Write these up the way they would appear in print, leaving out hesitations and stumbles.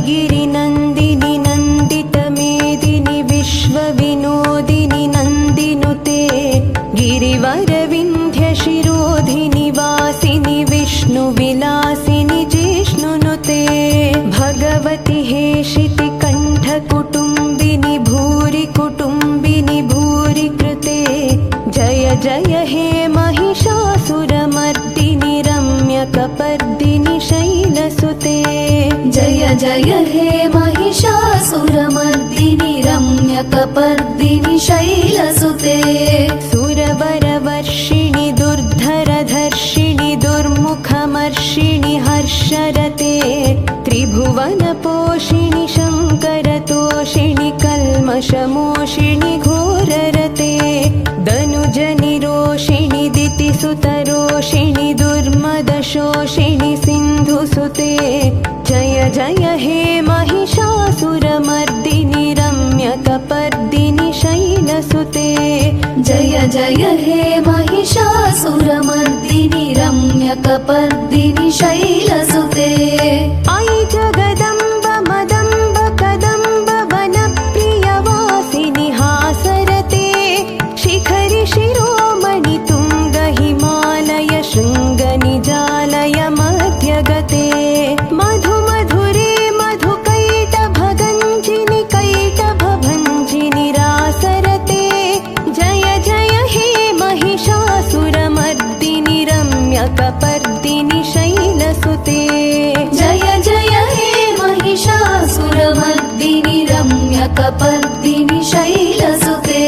गिरिनन्दिनि नन्दितमेदिनि विश्वविनोदिनि नन्दिनुते गिरिवरविन्ध्यशिरोधिनि वासिनि विष्णुविलासिनि जिष्णुनुते भगवति हेशिति कण्ठकुटुम्बिनि भूरि कुटुम्बिनि भूरि कृते जय जय हे महिषासुरमर्दिनि रम्यकपर्दिनि शैलसुते जय जय हे महिषासुरमर्दिनि रम्यकपर्दिनि शैलसुते सुरवरवर्षिणि दुर्धरधर्षिणि दुर्मुखमर्षिणि हर्षरते त्रिभुवनपोषिणि शङ्करतोषिणि कल्मषमोषिणि घोररते दनुजनिरोषिणि दितिसुतरोषिणि दुर्मदशोषिणि सिन्धुसुते जय जय हे महिषासुरमर्दिनि रम्यकपर्दिनि शैलसुते जय जय हे महिषासुरमर्दिनि रम्यकपर्दिनि शैलसुते अयि जगदम्ब मदम्ब कदम्ब वनप्रियवासिनि हासरते शिखरि शिरोमणि तुङ्ग हिमालय शृङ्गनिजालय मध्यगते मधु मधुरे मधुकैटभगञ्जिनि कैटभभञ्जिनि रासरते जय जय हे महिषासुरमर्दिनि रम्यकपर्दिनि शैलसुते जय जय हे महिषासुरमर्दिनि रम्यकपर्दिनि शैलसुते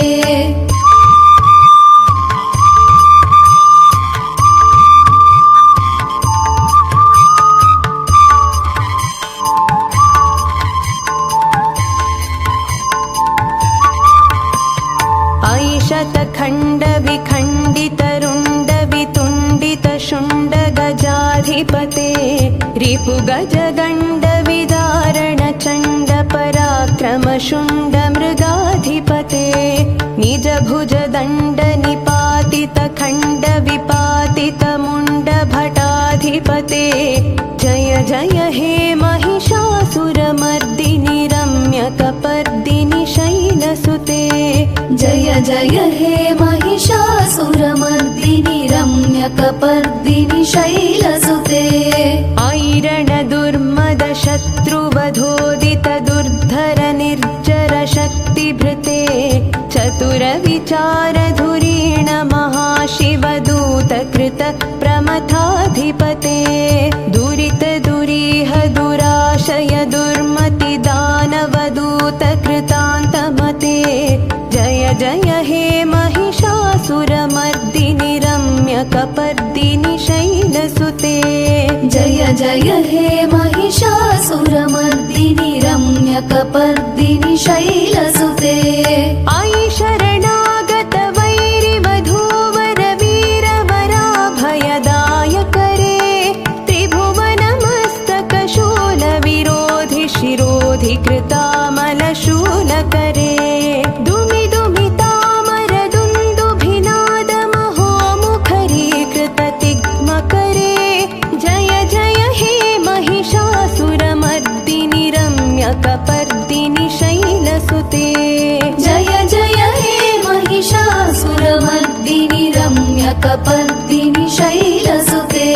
अयिशतखण्डविखण्डितरुण्डवितुण्डितशुण्डगजाधिपते रिपुगजगण्डविदारणचण्डपराक्रमशुण्डमृगाधिपते निजभुजदण्डनिपातितखण्डविपातितमुण्डभटाधिपते जय जय हे महिषासुरमर्दिनि रम्यकपर्दिनि शैलसुते जय जय हे महिषासुरमर्दिनि रम्यकपर्दिनि शैलसुते ऐरणदुर्मदशत्रुवधोदित दुर्धर निर्जर शक्तिभृते चतुरविचारधुरीण महाशिवदूतकृत प्रमथाधिपते दुरित दुरीह दुराशय दुर्मति दानवदूतकृतान्तमते जय जय हे महिषासुरमर्दिनि रम्यकपर्दिनि शैलसुते जय जय हे महिषासुरमर्दिनि रम्यकपर्दिनि शैलसुते अयि शरणागत वैरिवधूवर वीरवराभयदायकरे त्रिभुवनमस्तकशूलविरोधि शिरोधि कृतामलशूलकरे दुमिदुमितामरदुन्दुभिनादमहोमुखरीकृततिग्मकरे जय जय हे महिषासुरमर्दिनि रम्यकपर्दिनि शैलसुते जय जय हे महिषासुरमर्दिनि रम्यकपर्दिनि शैलसुते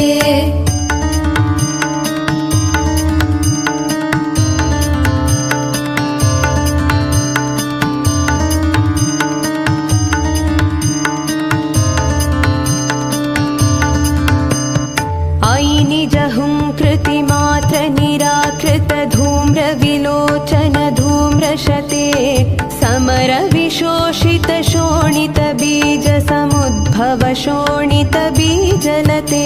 अयि निजहुङ्कृतिमात्र निराकृत धूम्रविलोचन धूम्रशते समरविशोषित शोणित बीज समुद्भव शोणित बीजलते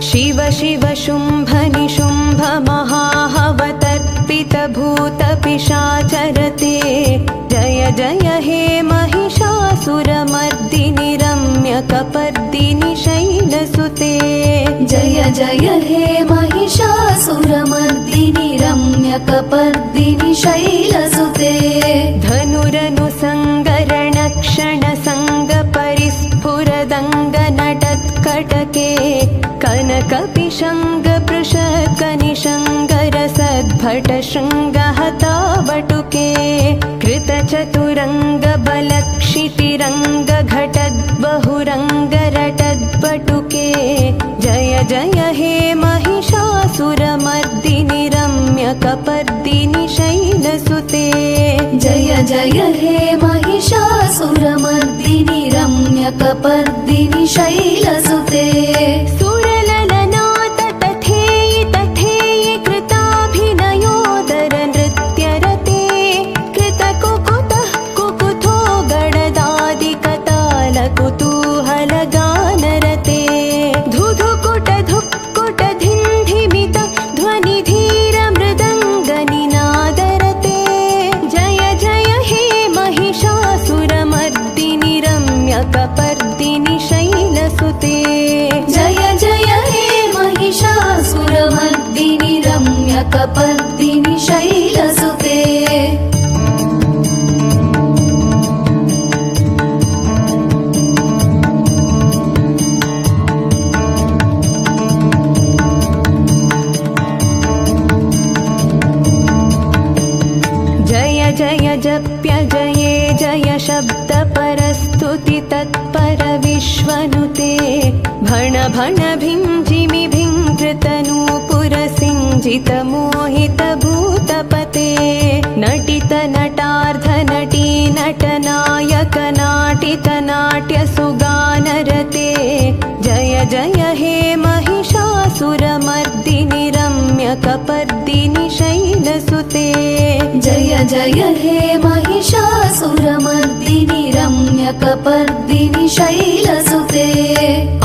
शिव शिव शुम्भ निशुम्भ महाहवतर्पित भूत पिशाचरते जय जय हे महिषासुरमर्दिनि रम्यकपर्दिनि शैलसुते जय जय हे महिषासुरमर्दिनि रम्यकपर्दिनि शैलसुते धनुरनुसङ्गरणक्षणसङ्गपरिस्फुरदङ्गनटत्कटके कनकपिशङ्गपृषत्कनिशङ्गर भटशृङ्गहता वटुके कृतचतुरङ्ग बलक्षितिरङ्ग घटद्बहुरङ्गरटद्वटुके जय जय हे महिषासुरमर्दिनि रम्यकपर्दिनि शैलसुते जय जय हे महिषासुरमर्दिनि रम्यकपर्दिनि शैलसुते सुरललनाथ तथेयि तथेयि कृताभिनयोदर नृत्यरते कृतकुकुतः कुकुथो गडदादिकताल कुतूहलगानरते धुधुकुट धुक्कुट धिन्धिमित ध्वनिधीर मृदङ्गनिनादरते जय जय हे महिषासुरमर्दिनि रम्यकपर्दिनि शैलसुते जय जय हे महिषासुरमर्दिनि रम्यकपर्दिनि शैलसुते जय जय जप्य जये जय शब्द परस्तुति तत्पर विश्वनुते भण भण भिञ्जिमि भिङ्कृतनूपुर सिञ्जित मोहित भूतपते नटित नटार्ध नटी नटनायक नाटित नाट्य सुगानरते जय जय हे महिषासुरमर्दिनि रम्यकपर्दिनि शैलसुते जय जय हे महिषासुरमर्दिनि रम्यकपर्दिनि शैलसुते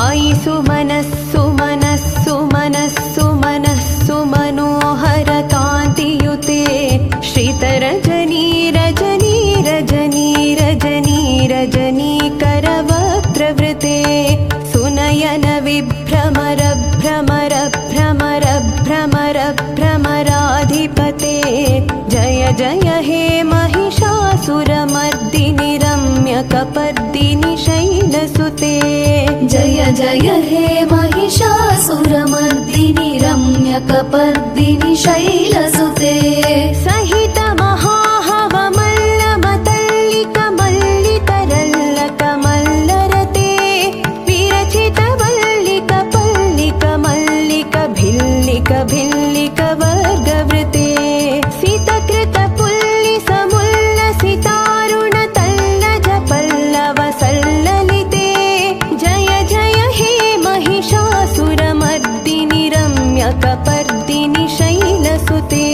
अयि सुमनस्सु मनस्सु मनस्सु मनस्सु मनोहर कान्तियुते श्रितरजनी रजनी रजनी रजनी रजनी करवक्त्रवृते सुनयन विभ्रमर भ्रमर भ्रमर भ्रमर भ्रमराधिपते जय जय हे महिषासुरमर्दिनि रम्यकपर्दिनि शैलसुते जय जय हे महिषासुरमर्दिनि रम्यकपर्दिनि शैलसुते सहित महाहवमल्लमतल्लिक मल्लितरल्लक मल्लरते विरचित वल्लिक पल्लिक मल्लिक भिल्लिक भिल्लिक वर्गवृते सितकृत पुल्लिस मुल्लसितारुण तल्लज पल्लव सल्ललिते जय जय हे महिषासुरमर्दिनि रम्यकपर्दिनि शैलसुते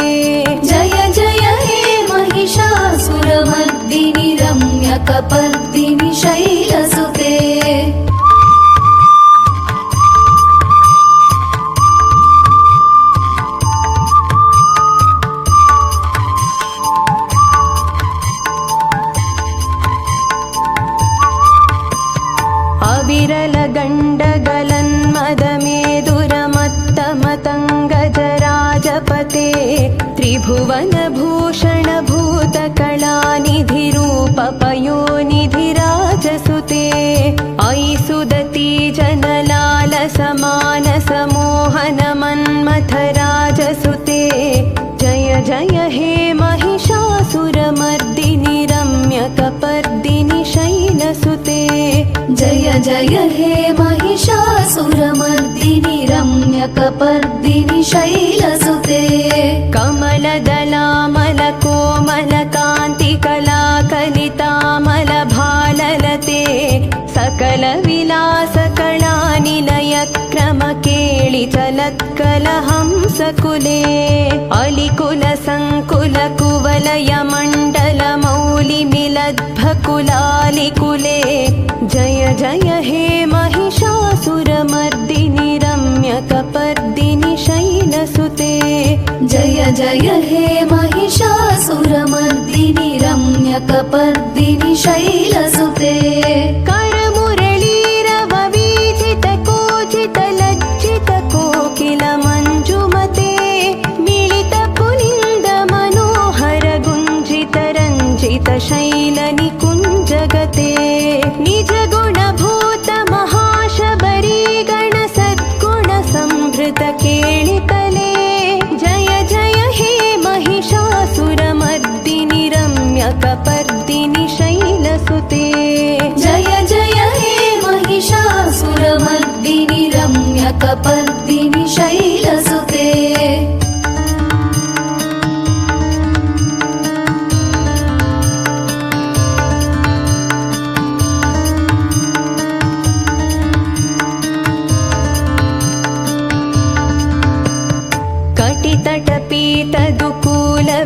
जय जय हे महिषासुरमर्दिनि रम्यकपर्दिनि शैलसुते अविरल गण्डगलन्मदमेदुरमत्तमतङ्गजराजपते त्रिभुवनभूषण भूतकलानिधिरूप पयोनिधिराजसुते अयि सुदती जनलाल समानस मोहन मन्मथ राजसुते जय जय हे महिषासुरमर्दिनि रम्यकपर्दिनि शैलसुते जय जय हे महिषासुरमर्दिनि रम्यकपर्दिनि शैलसुते कमलदलामल कोमल कान्तिकलाकलितामल भाललते सकल विलास कलानिलय क्रम केळि चलत्कलहंसकुले अलिकुल संकुल कुवलय मण्डल मौलि मिलद्भकुलालिकुले जय जय हे महिषासुरमर्दिनि रम्यकपर्दिनि शैलसुते जय जय हे महिषासुरमर्दिनि रम्यकपर्दिनि शैलसुते करमुरळीरव वीजित कोजित लज्जित कोकिल मञ्जुमते मिलित पुलिन्द मनोहर गुञ्जित रञ्जित शैल निकुञ्जगते निज गुणभूत महाशबरी गण सद्गुण संभृत केळितले जय जय हे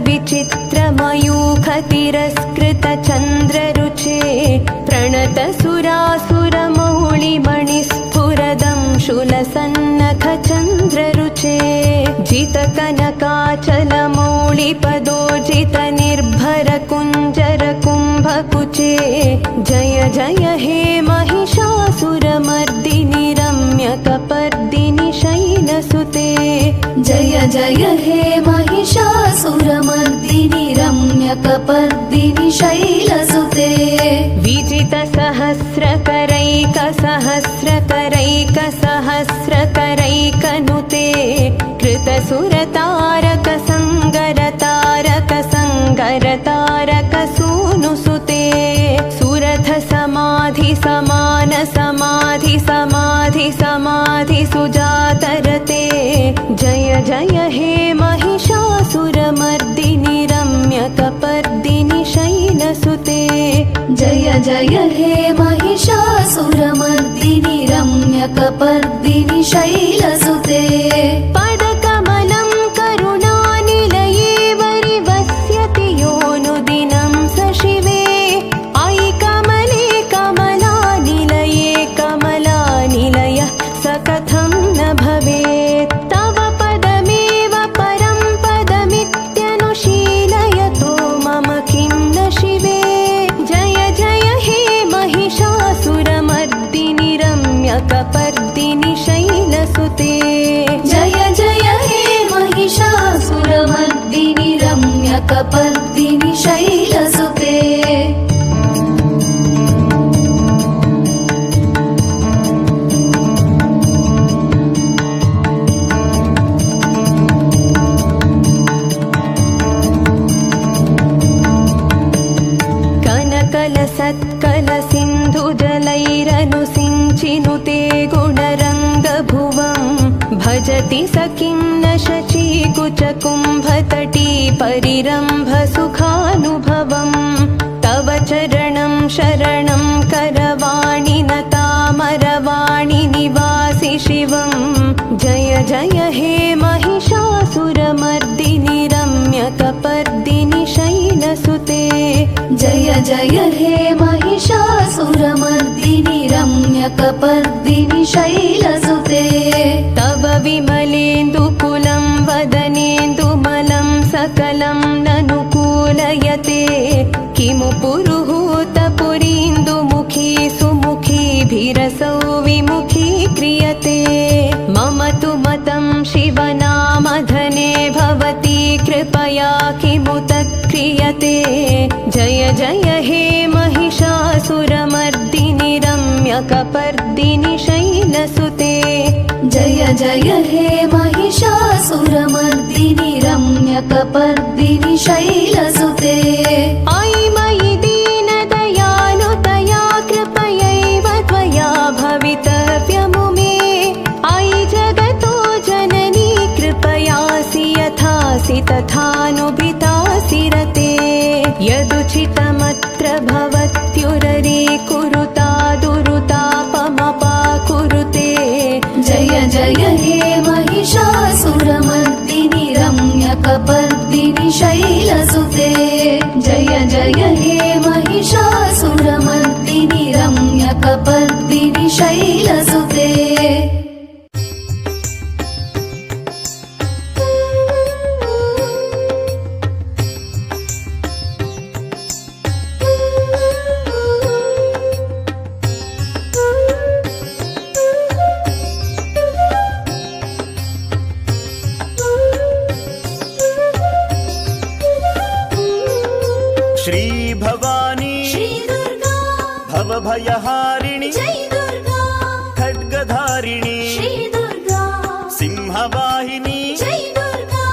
विचित्रमयूखतिरस्कृतचन्द्ररुचे प्रणतसुरासुरमौळिमणिस्फुरदं शूलसन्नखचन्द्ररुचे जितकनकाचलमौळिपदोजितनिर्भरकुञ्जरकुम्भकुचे जय जय हे महिषासुरमर्दिनि रम्यकपर्दिनि शैलसुते जय जय हे महिषासुरमर्दिनि रम्यकपर्दिनि शैलसुते विजितसहस्रकरैकसहस्रकरैकसहस्रकरैकनुते कृतसुरतारकसङ्गरतारकसङ्गरतारकसूनुसुते सुरथ समाधि समान समाधि समाधि समाधि सुजातरते जय जय हे महिषासुरमर्दिनि रम्यकपर्दिनि शैलसुते जय जय हे महिषासुरमर्दिनि रम्यकपर्दिनि शैलसुते पदकमलं करुणानिलये वरिवस्यति योऽनुदिनं स शिवे अयि कमले कमलानिलये कमलानिलयः स कथं न भवेत् तव पदमेव परं पदमित्यनुशीलयतो मम किं न शिवे जय जय हे महिषासुरमर्दिनि रम्यकपर्दिनि शैलसुते जय जय हे महिषासुरमर्दिनि रम्यकपर्दिनि शैलसुते कनकलसत्कलसिन्धुजलैरनुसिञ्चिनुते गुणरङ्गभुवं भजति स किं न शचीकुचकुम्भतटी परिरम्भसुखानुभवम् तव चरणं शरणं करवाणि न तामरवाणि निवासि शिवं जय जय हे महिषासुरमर्दिनि रम्यकपर्दिनि शैलसुते जय जय हे महिषासुरमर्दिनि रम्यकपर्दिनि शैलसुते तव विमलेन्दुकुलं वदनेन्दुमलं सकलं ननुकूलयते किमु पुरुहूतपुरीन्दुमुखी सुमुखीभिरसौ विमुखी क्रियते मम तु मतं शिवनामधने भवती कृपया किमुत क्रियते जय जय हे महिषासुरमर्दिनि रम्यकपर्दिनि शैलसुते जय जय हे महिषासुरमर्दिनि रम्यकपर्दिनि शैलसुते अयि मयि दीनदयानुतया कृपयैव त्वया भवितव्यमुमे अयि जगतो जननी कृपयासि यथासि तथानुभितासि रते यदुचितमत्र भवत्युररे कुरुता दुरुतापमपाकुरुते जय जय हे महिषासुरमर्दिनि रम्यकपर्दिनि शैलसुते जय जय हे महिषासुरमर्दिनि रम्यकपर्दिनि शैलसुते श्री भवानी श्री दुर्गा भवभयहारिणि जय दुर्गा खड्गधारिणि श्री दुर्गा सिंहवाहिनी जय दुर्गा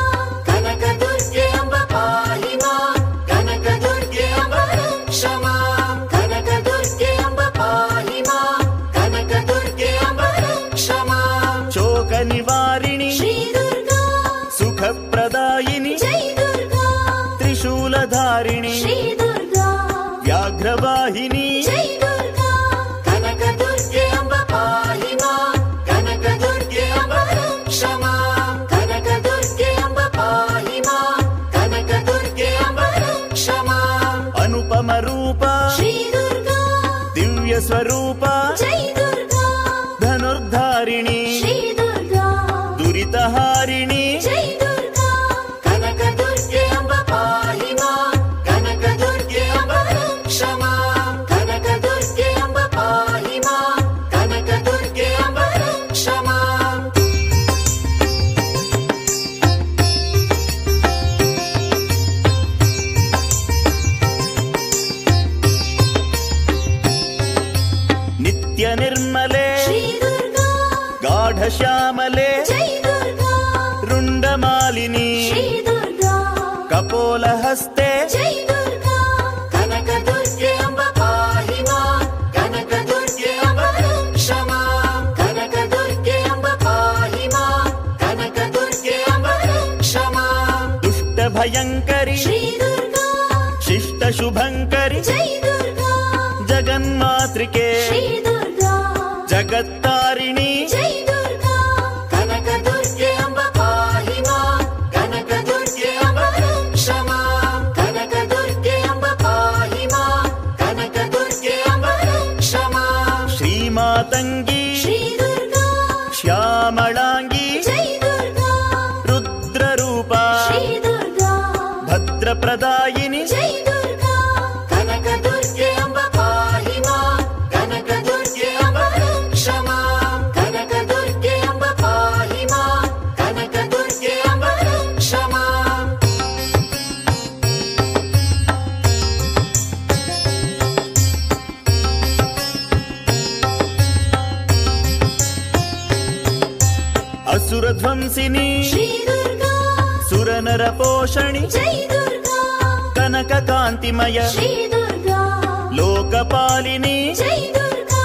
कनकदुर्गे अम्ब पाहि मां कनकदुर्गे अम्ब रक्ष मां कनकदुर्गे अम्ब पाहि मां कनकदुर्गे अम्ब रक्ष मां शोकनिवारिणि श्री दुर्गा सुखप्रदायिनि जय दुर्गा त्रिशूलधारिणि श्री दुर्गा व्याघ्रवाहिनी जय दुर्गा कनकदुर्गे अम्ब पाहि मां कनकदुर्गे अम्ब रक्ष मां कनकदुर्गे अम्ब पाहि मां कनक ಸ್ವರೂಪ ಜೈ ದುರ್ಗಾ ಧನುರ್ಧಾರಿಣಿ ಶ್ರೀ ದುರ್ಗಾ ದುರಿತಹಾರಿಣಿ ಜೈ ದುರ್ಗಾ ಕನಕ ದುರ್ಗೆ ಅಂಬ ಪಾಹಿ ಮಾಂ ಕನಕ ದುರ್ಗೆ ಅಂಬ ರಕ್ಷ ಮಾಂ ಕನಕ ದುರ್ಗೆ ಅಂಬ ಪಾಹಿ ಮಾಂ ಕನಕ ದುರ್ಗೆ ಅಂಬ ರಕ್ಷ ಮಾಂ ನಿತ್ಯ ನಿರ್ಮಲೆ ಶ್ರೀ ದುರ್ಗಾ ಗಾಢ ಶ್ಯಾಮಲೆ ಜೈ ದುರ್ಗಾ ರುಂಡಮಾಲಿನಿ ಶ್ರೀ ದುರ್ಗಾ ಕಪೋಲ ಹಸ್ತೆ ಜೈ ದುರ್ಗಾ ಕನಕ ದುರ್ಗೆ ಅಂಬ ಪಾಹಿ ಮಾಂ ಕನಕ ದುರ್ಗೆ ಅಂಬ ರಕ್ಷ ಮಾಂ ಕನಕ ದುರ್ಗೆ ಅಂಬ ಪಾಹಿ ಮಾಂ ಕನಕ ದುರ್ಗೆ ಅಂಬ ರಕ್ಷ ಮಾಂ ದುಷ್ಟ ಭಯಂಕರಿ ಶ್ರೀ ದುರ್ಗಾ ಶಿಷ್ಟ ಶುಭಂಕರಿ ಜೈ ದುರ್ಗಾ ಜಗನ್ಮಾತೃಕೆ ಶ್ರೀ ದುರ್ಗಾ ಜಗತ್ತಾರಿಣಿ ಜೈ ದುರ್ಗಾ ಕನಕ ದುರ್ಗೆ ಅಂಬ ಪಾಹಿ ಮಾಂ ಕನಕ ದುರ್ಗೆ ಅಂಬ ರಕ್ಷ ಮಾಂ ಕನಕ ದುರ್ಗೆ ಅಂಬ ಪಾಹಿ ಮಾಂ ಕನಕ ದುರ್ಗೆ ಅಂಬ ರಕ್ಷ ಮಾಂ ಶ್ರೀಮಾತಂಗಿ ಶ್ರೀ ದುರ್ಗಾ ಶ್ಯಾಮಳಾಂಗಿ ಜೈ ದುರ್ಗಾ ರುದ್ರರೂಪ ಶ್ರೀ ದುರ್ಗಾ ಭದ್ರಪ್ರದಾಯಿನಿ ಜೈ ದುರ್ಗಾ ಕನಕ ದುರ್ಗೆ ಅಂಬ ಪಾಹಿ ಮಾಂ ಕನಕ ದುರ್ಗೆ ಅಂಬ ರಕ್ಷ ಮಾಂ ಕನಕ ದುರ್ಗೆ ಅಂಬ ಪಾಹಿ ಮಾಂ ಕನಕ ದುರ್ಗೆ ಅಂಬ ರಕ್ಷ ಮಾಂ ಅಸುರ ಧ್ವಂಸಿನಿ ಶ್ರೀ ದುರ್ಗಾ ಸುರನರ ಪೋಷಣಿ ಜೈ ದುರ್ಗಾ ಕನಕ ಕಾಂತಿಮಯ ಶ್ರೀ ದುರ್ಗಾ ಲೋಕಪಾಲಿನಿ ಜೈ ದುರ್ಗಾ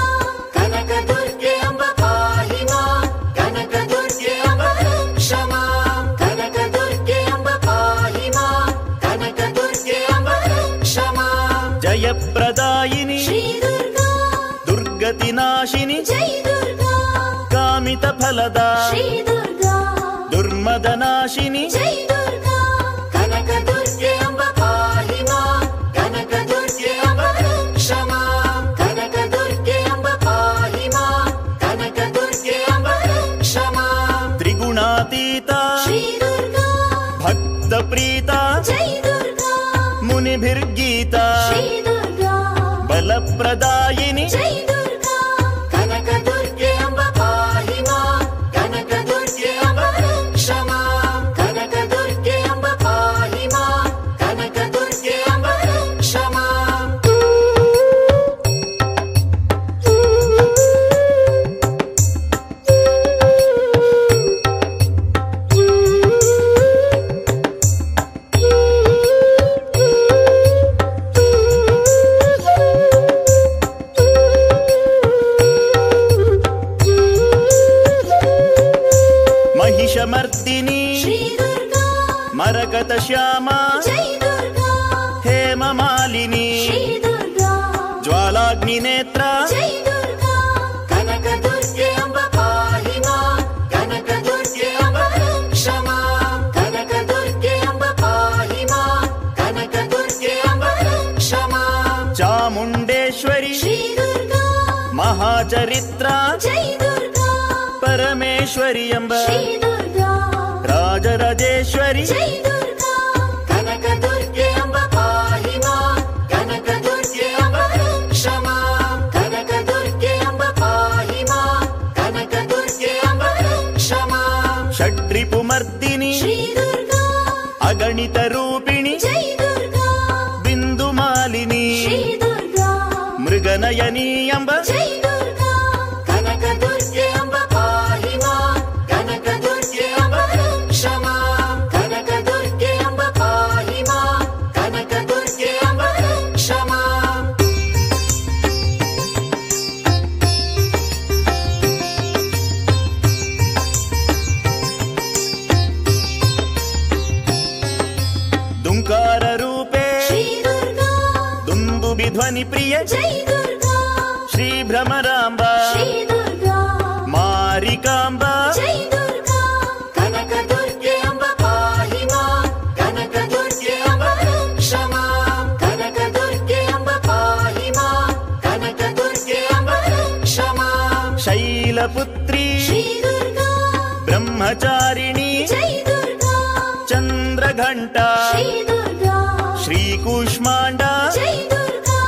ಕನಕ ದುರ್ಗೆ ಅಂಬ ಪಾಹಿ ಮಾಂ ಕನಕ ದುರ್ಗೆ ಅಂಬ ರಕ್ಷ ಮಾಂ ಕನಕ ದುರ್ಗೆ ಅಂಬ ಪಾಹಿ ಮಾಂ ಕನಕ ದುರ್ಗೆ ಅಂಬ ರಕ್ಷ ಮಾಂ ಜಯಪ್ರದಾಯಿನಿ ಶ್ರೀ ದುರ್ಗಾ ದುರ್ಗತಿ ನಾಶಿನಿ ಜೈ ದುರ್ಗಾ ಕಾಮಿತ ಫಲದ ಶ್ರೀ ದುರ್ಗಾ ದುರ್ಮದ ನಾಶಿನಿ ಜೈ ದುರ್ಗಾ ಕನಕ ದುರ್ಗೆ ಅಂಬ ಪಾಹಿ ಮಾಂ ಕನಕ ದುರ್ಗೆ ಅಂಬ ರಕ್ಷ ಮಾಂ ಕನಕ ದುರ್ಗೆ ಅಂಬ ಪಾಹಿ ಮಾಂ ಕನಕ ದುರ್ಗೆ ಅಂಬ ರಕ್ಷ ಮಾಂ ತ್ರಿಗುಣಾತೀತ ಶ್ರೀ ದುರ್ಗಾ ಭಕ್ತ ಪ್ರೀತ ಜೈ ದುರ್ಗಾ ಮುನಿಭಿರ್ಗೀತ ಶ್ರೀ ದುರ್ಗಾ ಬಲಪ್ರದಾಯಿನಿ ಜೈ ದುರ್ಗಾ ಕನಕ ದುರ್ಗೆ ಅಂಬ ಪಾಹಿ ಮಾಂ ಕನಕ ದುರ್ಗೆ ಅಂಬ ರಕ್ಷ ಮಾಂ ಕನಕ ದುರ್ಗೆ ಅಂಬ ಪಾಹಿ ಮಾಂ ಕನಕ ದುರ್ಗೆ ಅಂಬ ರಕ್ಷ ಮಾಂ ಮಹಿಷಮರ್ದಿನಿ ಶ್ರೀ ದುರ್ಗಾ ಮರಕತ ಶ್ಯಾಮ ಜೈ ದುರ್ಗಾ ಹೇಮ ಮಾಲಿನಿ ಶ್ರೀ ದುರ್ಗಾ ಜ್ವಾಲಾಗ್ನಿ ನೇತ್ರ ಜೈ ದುರ್ಗಾ ಕನಕ ದುರ್ಗೆ ಅಂಬ ಪಾಹಿ ಮಾಂ ಕನಕ ದುರ್ಗೆ ಅಂಬ ರಕ್ಷ ಮಾಂ ಕನಕ ದುರ್ಗೆ ಅಂಬ ಪಾಹಿ ಮಾಂ ಕನಕ ದುರ್ಗೆ ಅಂಬ ರಕ್ಷ ಮಾಂ ಚಾಮುಂಡೇಶ್ವರಿ ಶ್ರೀ ದುರ್ಗಾ ಮಹಾಚರಿತ್ರ ಜೈ ದುರ್ಗಾ ಪರಮೇಶ್ವರಿ ಎಂಬ ಶ್ರೀ ದುರ್ಗಾ ರಾಜರಾಜೇಶ್ವರಿ ಜೈ ದುರ್ಗಾ ಕನಕ ದುರ್ಗೆ ಅಂಬ ಪಾಹಿ ಮಾಂ ಕನಕ ದುರ್ಗೆ ಅಂಬ ರಕ್ಷ ಮಾಂ ಕನಕ ದುರ್ಗೆ ಅಂಬ ಪಾಹಿ ಮಾಂ ಕನಕ ದುರ್ಗೆ ಅಂಬ ರಕ್ಷ ಮಾಂ ಷಡ್ರಿಪುಮರ್ದಿನಿ ಶ್ರೀ ದುರ್ಗಾ ಅಗಣಿತ ರೂಪಿಣಿ ಜೈ ದುರ್ಗಾ ಬಿಂದು ಮಾಲಿನಿ ಶ್ರೀ ದುರ್ಗಾ ಮೃಗನಯನಿ ಎಂಬ ಜೈ ದುರ್ಗಾ ಕನಕ ದುರ್ಗೆ ಅಂಬ ಪಾಹಿ ಮಾಂ ಕನಕ ದುರ್ಗೆ ಅಂಬ ರಕ್ಷ ಮಾಂ ಕನಕ ದುರ್ಗೆ ಅಂಬ ಪಾಹಿ ಮಾಂ ಕನಕ ದುರ್ಗೆ ಅಂಬ ರಕ್ಷ ಮಾಂ ದುಂಕಾರ ರೂಪೆ ಶ್ರೀ ದುರ್ಗಾ ದುಂದುಬಿ ಧ್ವನಿ ಪ್ರಿಯ ಜೈ ದುರ್ಗಾ ಶ್ರೀ ಭ್ರಮರಾಂಬ ಶ್ರೀ ದುರ್ಗಾ ಮಾರಿಕಾಂಬ ಜೈ ದುರ್ಗಾ ಕನಕ ದುರ್ಗೆ ಅಂಬ ಪಾಹಿ ಮಾಂ ಕನಕ ದುರ್ಗೆ ಅಂಬ ರಕ್ಷ ಮಾಂ ಕನಕ ದುರ್ಗೆ ಅಂಬ ಪಾಹಿ ಮಾಂ ಕನಕ ದುರ್ಗೆ शैलपुत्री श्री दुर्गा ब्रह्मचारिणी जय दुर्गा चन्द्रघण्टा श्री दुर्गा श्रीकूष्माण्डा जय दुर्गा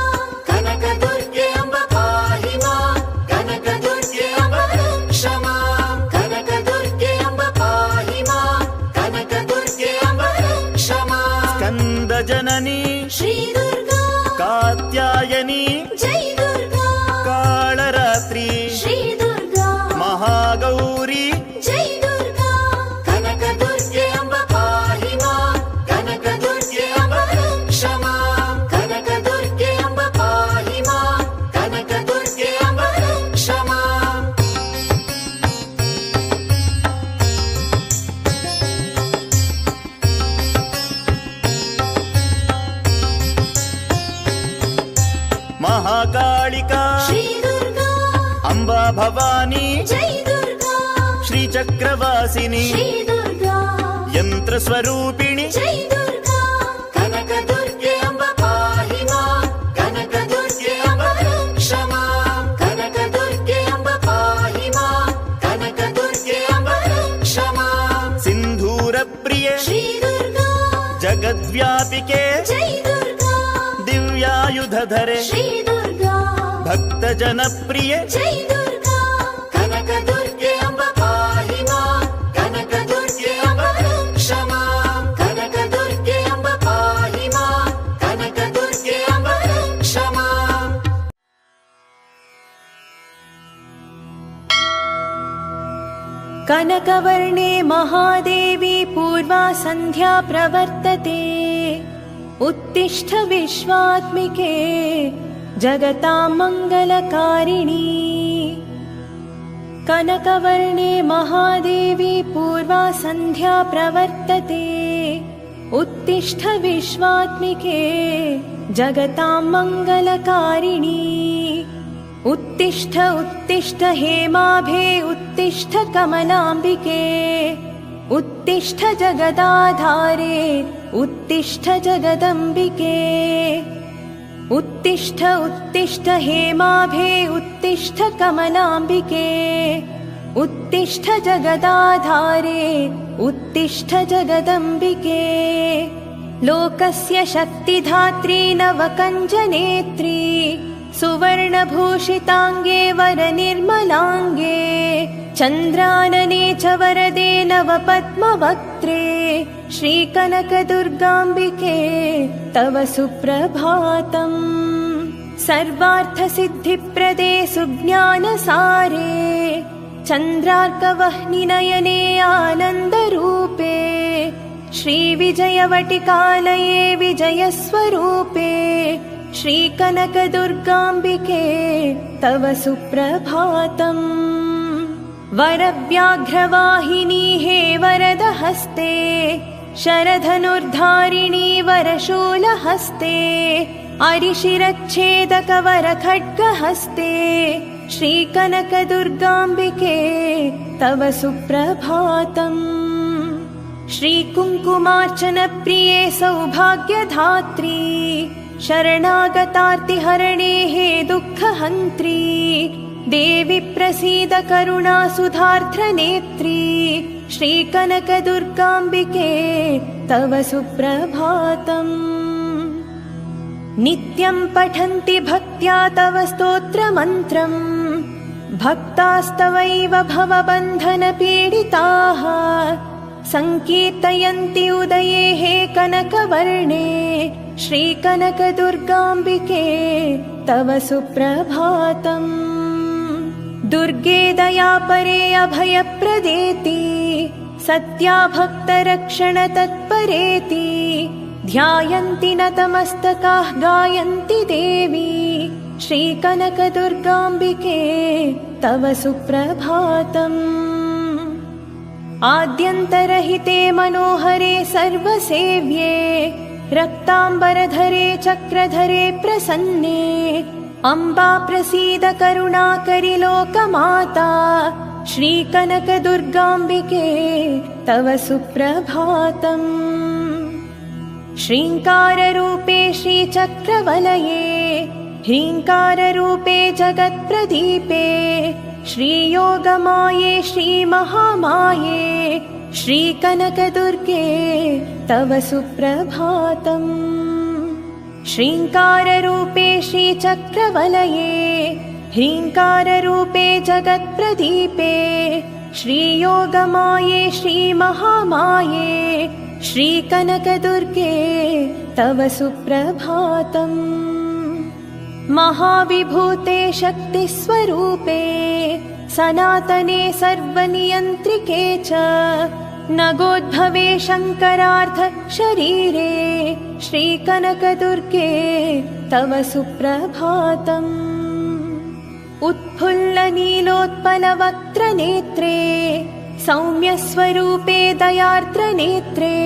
कनकदुर्गे अम्ब पाहि मां कनकदुर्गे अम्ब रक्ष मां कनकदुर्गे अम्ब पाहि मां कनकदुर्गे अम्ब रक्ष मां स्कन्दजननी श्री दुर्गा कात्यायनी जय दुर्गा कालरात्रि श्री दुर्गा महागौरी जय दुर्गा कनकदुर्गे अम्ब पाहि मां कनकदुर्गे अम्ब रक्ष मां कनकदुर्गे अम्ब पाहि मां कनकदुर्गे अम्ब रक्ष मां महाकालिका श्री दुर्गा अम्बा भवानी जय दुर्गा श्रीचक्रवासिनी श्री दुर्गा यन्त्रस्वरूपिणी जय दुर्गा कनकदुर्गे अम्ब पाहि मां कनकदुर्गे अम्ब रक्ष मां कनकदुर्गे अम्ब पाहि मां कनकदुर्गे अम्ब रक्ष मां सिन्धूरप्रिये श्री दुर्गा जगद्व्यापिके जय दुर्गा दिव्यायुधधरे श्री दुर्गा भक्तजनप्रिये जय दुर्गा कनकदुर्गे अम्ब पाहि मां कनकदुर्गे अम्ब रक्ष मां कनकदुर्गे अम्ब पाहि मां कनकदुर्गे अम्ब रक्ष मां कनकवर्णे महादेवी पूर्वा सन्ध्या प्रवर्तते उत्तिष्ठ विश्वात्मिके जगतां मङ्गलकारिणी कनकवर्णे महादेवी पूर्वा सन्ध्या प्रवर्तते उत्तिष्ठ विश्वात्मिके जगतां मङ्गलकारिणी उत्तिष्ठ उत्तिष्ठ हेमाभे उत्तिष्ठ कमलाम्बिके उत्तिष्ठ जगदाधारे उत्तिष्ठ जगदम्बिके उत्तिष्ठ उत्तिष्ठ हेमाभे उत्तिष्ठ कमलाम्बिके उत्तिष्ठ जगदाधारे उत्तिष्ठ जगदम्बिके लोकस्य शक्तिधात्री नवकञ्जनेत्री सुवर्णभूषिताङ्गे वरनिर्मलाङ्गे चन्द्रानने च वरदे नवपद्मवक्त्रे श्रीकनकदुर्गाम्बिके तव सुप्रभातम् सर्वार्थसिद्धिप्रदे सुज्ञानसारे चन्द्रार्कवह्निनयने आनन्दरूपे श्रीविजयवटिकालये विजयस्वरूपे श्रीकनकदुर्गाम्बिके तव सुप्रभातम् वरव्याघ्रवाहिनी हे वरदहस्ते शरधनुर्धारिणी वरशूलहस्ते अरिशिरच्छेदकवरखड्गहस्ते श्रीकनकदुर्गाम्बिके तव सुप्रभातम् श्रीकुङ्कुमार्चनप्रिये सौभाग्यधात्री शरणागतार्तिहरणे हे दुःखहन्त्री देवि प्रसीद करुणासुधार्द्रनेत्री श्रीकनकदुर्गाम्बिके तव सुप्रभातम् नित्यं पठन्ति भक्त्या तव स्तोत्रमन्त्रम् भक्तास्तवैव भवबन्धनपीडिताः सङ्कीर्तयन्ति उदये हे कनकवर्णे श्रीकनकदुर्गाम्बिके तव सुप्रभातम् दुर्गे दयापरे अभयप्रदेति सत्या भक्तरक्षणतत्परेति ध्यायन्ति नतमस्तकाः गायन्ति देवी श्रीकनकदुर्गाम्बिके तव सुप्रभातम् आद्यन्तरहिते मनोहरे सर्वसेव्ये रक्ताम्बरधरे चक्रधरे प्रसन्ने अम्बा प्रसीद करुणाकरि लोकमाता श्रीकनकदुर्गाम्बिके तव सुप्रभातम् श्रीङ्काररूपे श्रीचक्रवलये ह्रीङ्काररूपे जगत्प्रदीपे श्रीयोगमाये श्रीमहामाये श्रीकनकदुर्गे तव सुप्रभातम्। श्रीङ्काररूपे श्रीचक्रवलये ह्रीङ्काररूपे जगत्प्रदीपे श्रीयोगमाये श्रीमहामाये श्रीकनकदुर्गे तव सुप्रभातम्। महाविभूते शक्तिस्वरूपे सनातने सर्वनियन्त्रिके च नगोद्भवे शङ्करार्ध शरीरे श्रीकनकदुर्गे तव सुप्रभातम्। उत्फुल्लनीलोत्पलवक्त्रनेत्रे सौम्यस्वरूपे दयार्द्रनेत्रे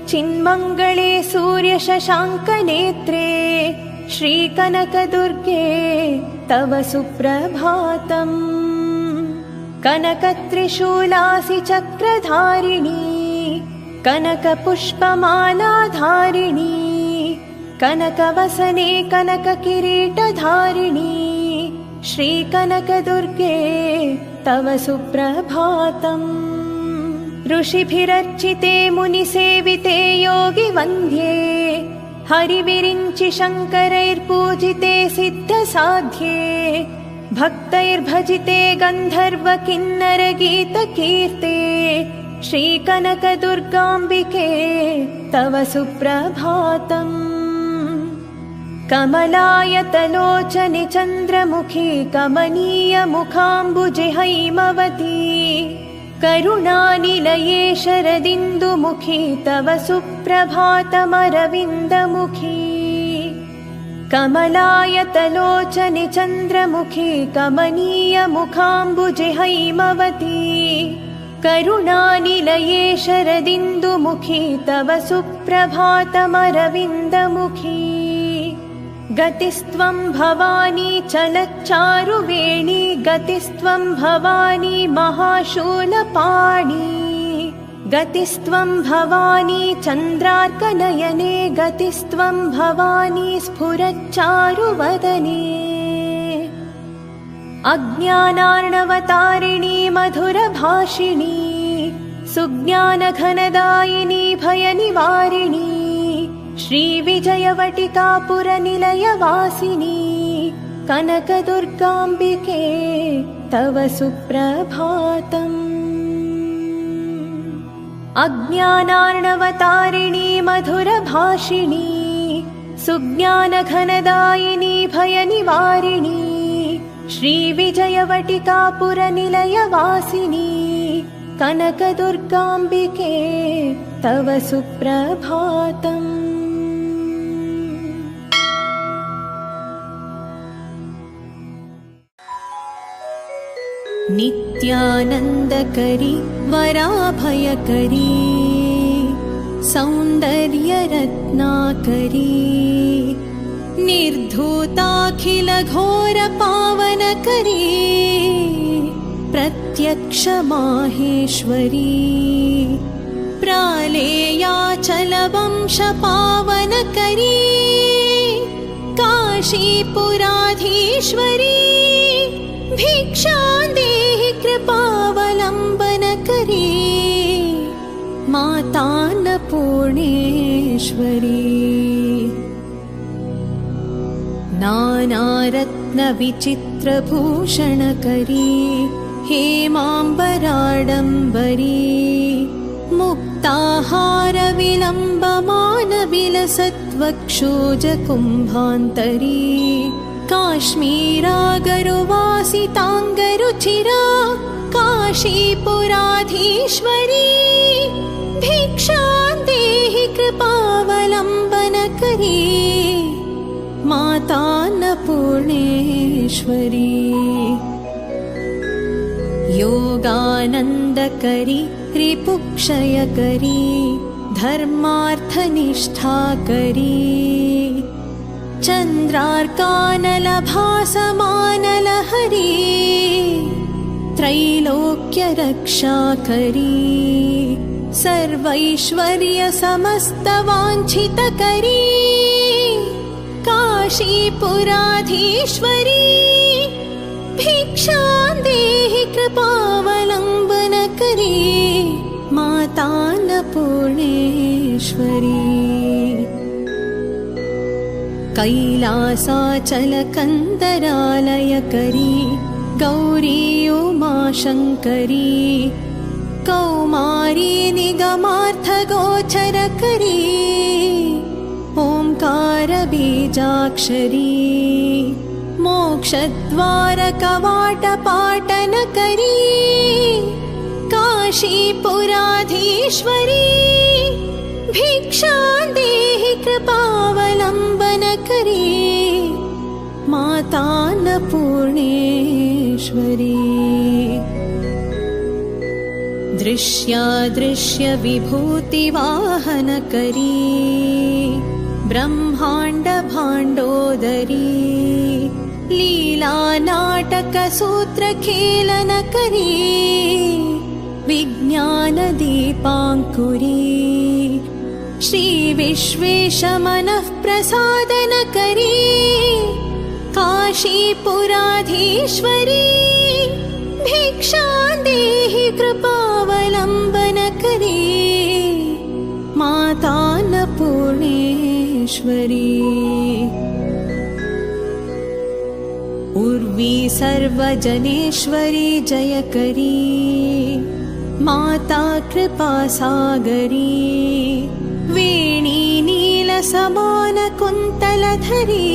चिन्मङ्गले सूर्यशशाङ्कनेत्रे श्रीकनकदुर्गे तव सुप्रभातम्। कनकत्रिशूलासि चक्रधारिणी कनकपुष्पमालाधारिणी कनकवसने कनककिरीटधारिणी श्रीकनकदुर्गे तव सुप्रभातम्। ऋषिभिरर्चिते मुनिसेविते योगिवन्द्ये हरिविरिञ्चि शङ्करैर्पूजिते सिद्धसाध्ये भक्तैर्भजिते गन्धर्वकिन्नरगीतकीर्ते श्रीकनकदुर्गाम्बिके तव सुप्रभातम्। कमलायतलोचने चन्द्रमुखी कमनीयमुखाम्बुजे हैमवती करुणानिलये शरदिन्दुमुखी तव सुप्रभातमरविन्दमुखी। कमलायतलोचने चन्द्रमुखी कमनीयमुखाम्बुजे हैमवती करुणानिलये शरदिन्दुमुखी तव सुप्रभातमरविन्दमुखी। गतिस्त्वं भवानी चलच्चारुवेणी गतिस्त्वं भवानी महाशूलपाणी गतिस्त्वं भवानी चन्द्रार्कनयने गतिस्त्वं भवानी स्फुरच्चारुवदने। अज्ञानार्णवतारिणी मधुरभाषिणी सुज्ञानघनदायिनी भयनिवारिणी श्रीविजयवटिकापुरनिलयवासिनी कनकदुर्गाम्बिके तव सुप्रभातम्। अज्ञानार्णवतारिणी मधुरभाषिणी सुज्ञानघनदायिनी भयनिवारिणी श्रीविजयवटिकापुरनिलयवासिनी कनकदुर्गाम्बिके तव सुप्रभातम्। नित्यानन्दकरी वराभयकरी सौन्दर्यरत्नाकरी निर्धूताखिलघोरपावनकरी प्रत्यक्षमाहेश्वरी प्रालेयाचलवंशपावनकरी काशीपुराधीश्वरी भिक्षां देहि कृपावलम्बनकरी मातान्नपूर्णेश्वरी। नानारत्नविचित्रभूषणकरी हेमाम्बराडम्बरी मुक्ताहारविलम्बमानविलसत्वक्षोजकुम्भान्तरी काश्मीरागरुवासिताङ्गरुचिरा काशीपुराधीश्वरी भिक्षां देहि कृपावलम्बनकरी मातान्नपूर्णेश्वरी। योगानन्दकरी रिपुक्षयकरी धर्मार्थनिष्ठाकरी चन्द्रार्कानलभासमानलहरी त्रैलोक्यरक्षाकरी सर्वैश्वर्यसमस्तवाञ्छितकरी काशीपुराधीश्वरी भिक्षां देहि कृपावलम्बन करी माता अन्नपूर्णेश्वरी कैलासाचलकन्दरालयकरी गौरी उमाशङ्करी कौमारी निगमार्थगोचरकरी ओंकारबीजाक्षरी मोक्षद्वारकवाटपाटनकरी काशीपुराधीश्वरी भिक्षां देहि कृपावलम्बन करी माता अन्नपूर्णेश्वरी दृश्यादृश्य विभूतिवाहन करी ब्रह्मांड भाण्डोदरी लीला नाटक सूत्र खेलन करी विज्ञान दीपांकुरी श्री विश्वेश मनः प्रसादन करी काशीपुराधीश्वरी भिक्षां देहि कृपावलम्बन करी माता अन्नपूर्णेश्वरी उर्वी सर्वजनेश्वरी जयकरी माता कृपासागरी वेणी नीलसमान कुन्तलधरी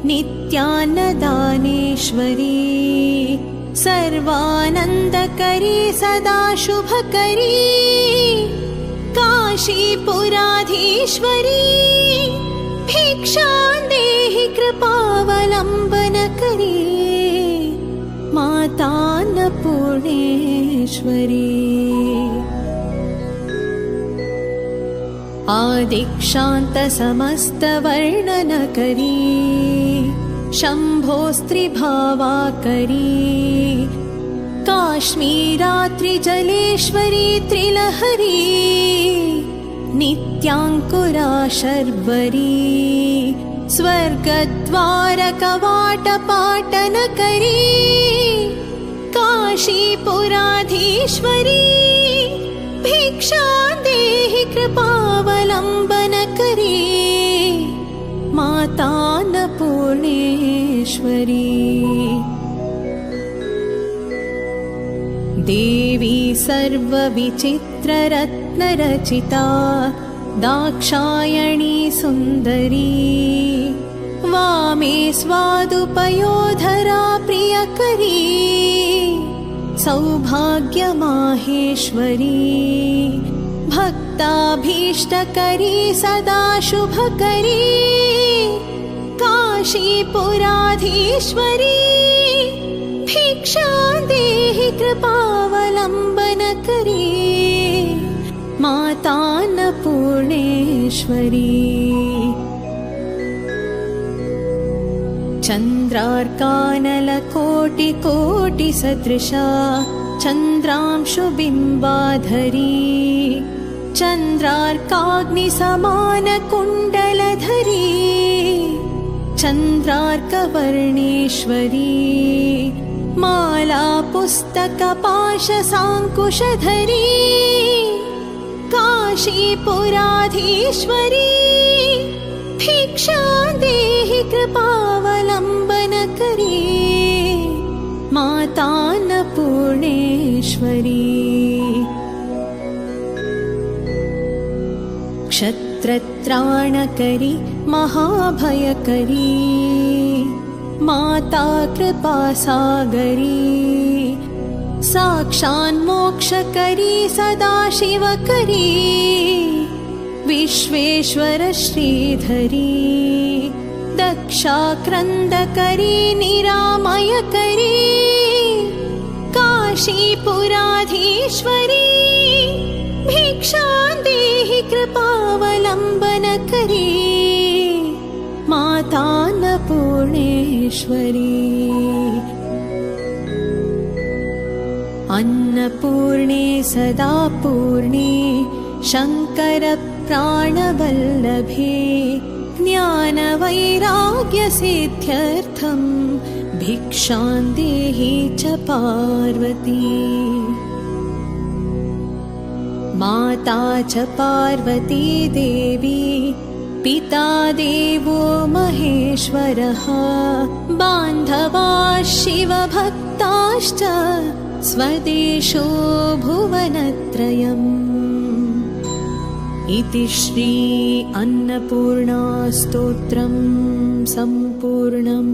नित्यान्नदानेश्वरी सर्वानन्दकरी सदा शुभकरी काशीपुराधीश्वरी भिक्षां देहि कृपावलम्बन करी माता अन्नपूर्णेश्वरी आदिक्षान्त समस्त वर्णन करी शम्भोस्त्रिभावाकरी काश्मीरात्रिजलेश्वरी त्रिलहरी नित्याङ्कुरा शर्वरी स्वर्गद्वारकवाटपाटनकरी काशीपुराधीश्वरी भिक्षां देहि कृपावलम्बन करी माता अन्नपूर्णेश्वरी देवी सर्वविचित्ररत्नरचिता दाक्षायणी सुन्दरी वामे स्वादुपयोधरा प्रियकरी सौभाग्यमाहेश्वरी भक्ताभीष्टकरी सदा शुभकरी काशीपुराधीश्वरी भिक्षां देहि कृपावलम्बन करी माता अन्नपूर्णेश्वरी चन्द्रार्कानलकोटिकोटिसदृशा चन्द्रांशुबिम्बाधरी चन्द्रार्काग्निसमानकुण्डलधरी चन्द्रार्कवर्णेश्वरी माला पुस्तकपाशसाङ्कुशधरी काशीपुराधीश्वरी भिक्षां देहि कृपावलम्बन करी माता अन्नपूर्णेश्वरी क्षत्रत्राणकरी महाभयकरी माता कृपासागरी साक्षान्मोक्षकरी सदाशिवकरी विश्वेश्वर श्रीधरी दक्षाक्रन्दकरी निरामयकरी काशीपुराधीश्वरी भिक्षां देहि कृपावलम्बन करी माता अन्नपूर्णेश्वरी अन्नपूर्णे सदा पूर्णे शङ्कर प्राणवल्लभे ज्ञानवैराग्यसिद्ध्यर्थं भिक्षां देहि च पार्वती माता च पार्वती देवी पिता देवो महेश्वरः बान्धवा शिवभक्ताश्च स्वदेशो भुवनत्रयम् इति श्री अन्नपूर्णा स्तोत्रम् सम्पूर्णम्।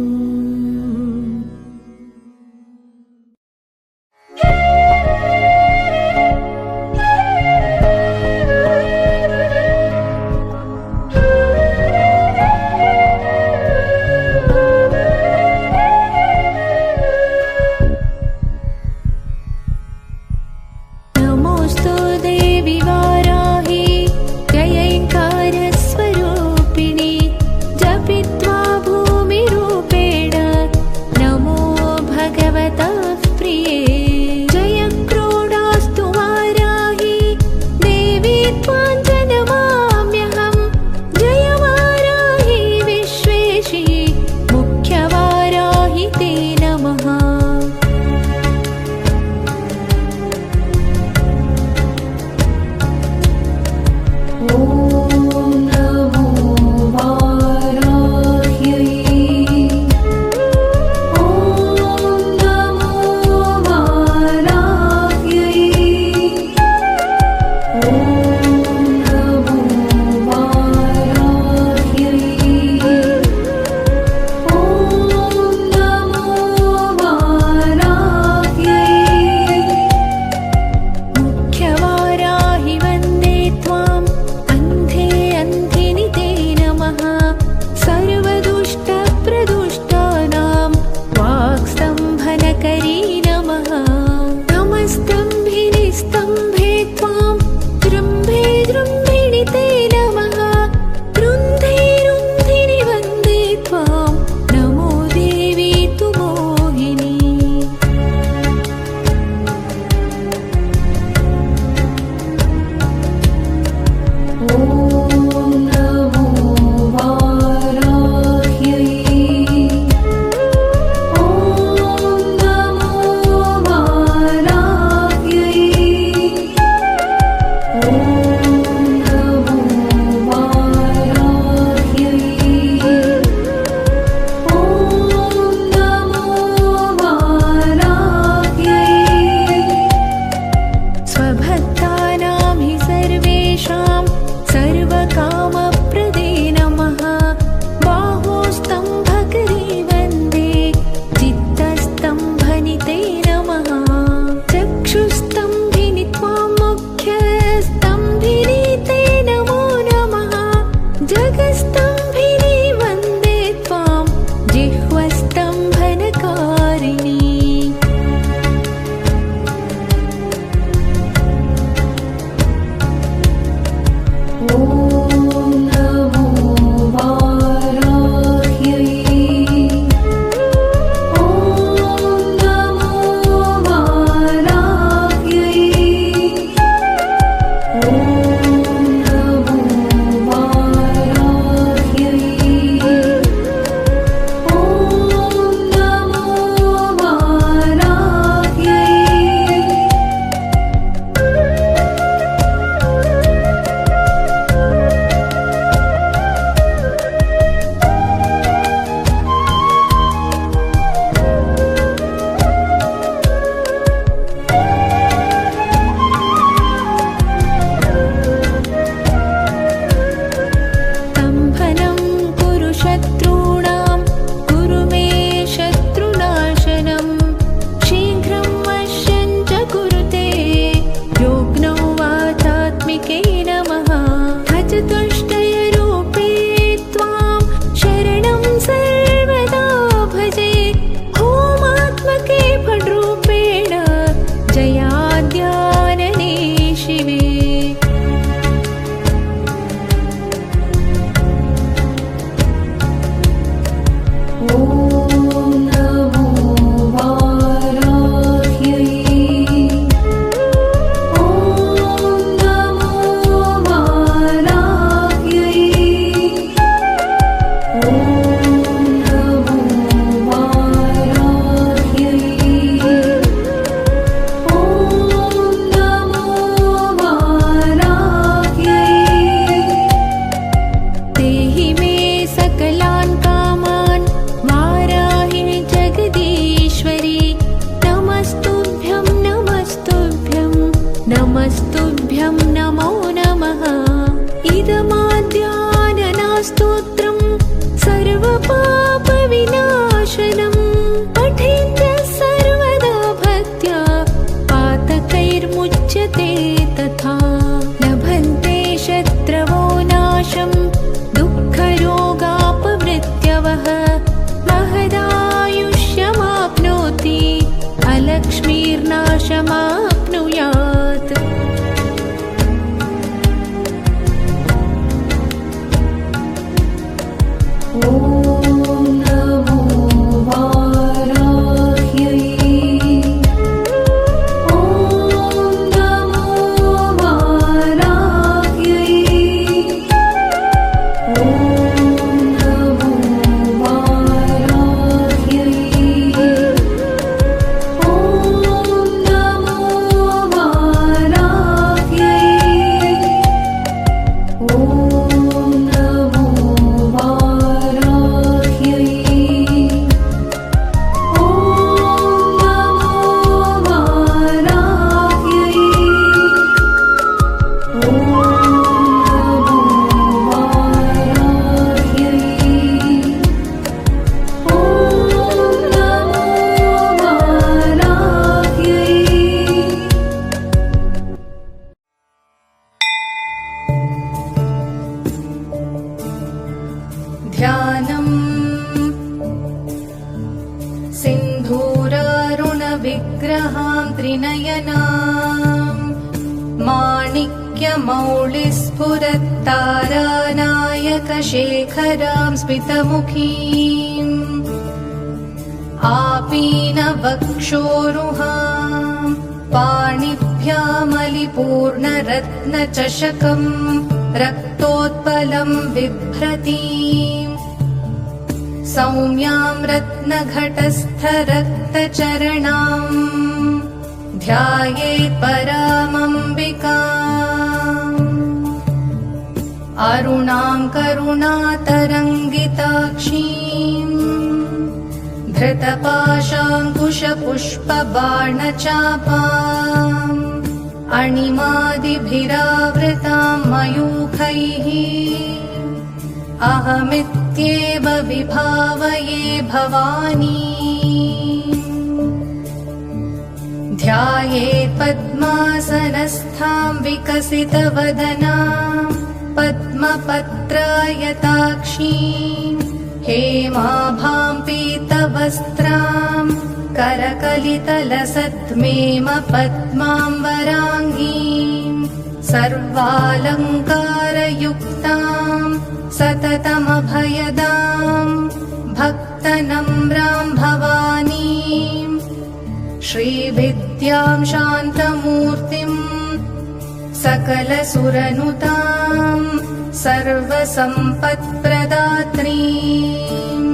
ध्यानम् सिन्धूरारुणविग्रहां त्रिनयनाम् माणिक्यमौलिस्फुरत्तारानायकशेखरां स्मितमुखीम् आपीनवक्षोरुहां पाणिभ्यामलिपूर्णरत्नचषकम् रक्तोत्पलं बिभ्रतीम् सौम्यां रत्नघटस्थरक्तचरणाम् ध्यायेत् परामम्बिकाम् अरुणां करुणातरङ्गिताक्षीम् धृतपाशाङ्कुशपुष्पबाणचापाम् अणिमादिभिरावृतां मयूखैः अहमित्येव विभावये भवानी ध्यायेत् पद्मासनस्थां विकसितवदनां पद्मपत्रायताक्षीं हेमाभां पीतवस्त्रां करकलितलसद्मेम पद्माम्बराङ्गीं सर्वालङ्कारयुक्तां सततमभयदां भक्तनम्रां भवानीं श्रीविद्यां शान्तमूर्तिं सकलसुरनुतां सर्वसम्पत्प्रदात्रीं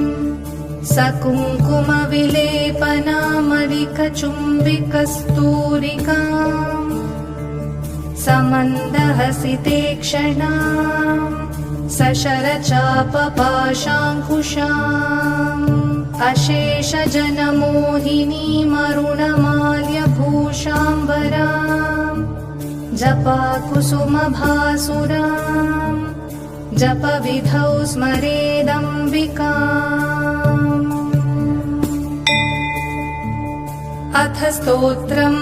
सकुङ्कुमविलेपनामलिकचुम्बिकस्तूरिकां समन्दहसितेक्षणां सशरचापपाशाङ्कुशाम् अशेषजनमोहिनीमरुणमाल्यभूषाम्बराम् जपाकुसुमभासुराम् जपविधौ स्मरेदम्बिकाम्। अथ स्तोत्रम्।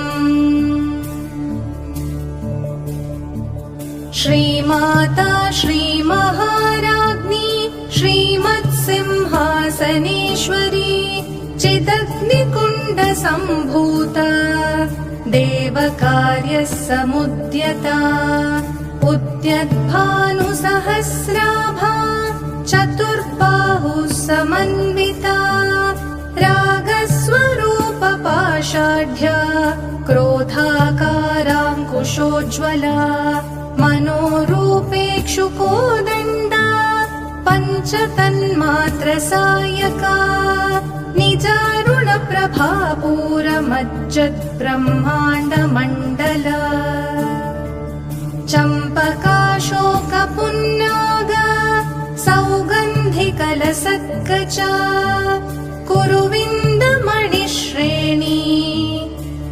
श्रीमाता श्रीमहाराज्ञी श्रीमत्सिंहासनेश्वरी चिदग्निकुण्डसम्भूता देवकार्यसमुद्यता उद्यद्भानुसहस्राभा चतुर्बाहुः समन्विता रागस्वरूपपाषाढ्या क्रोधाकाराङ्कुशोज्ज्वला मनोरूपेक्षुकोदण्डा पञ्चतन्मात्रसायका निजारुणप्रभापूरमज्जद्ब्रह्माण्डमण्डला चम्पकाशोकपुन्नागा सौगन्धिकलसत्कचा कुरुविन्दमणिश्रेणी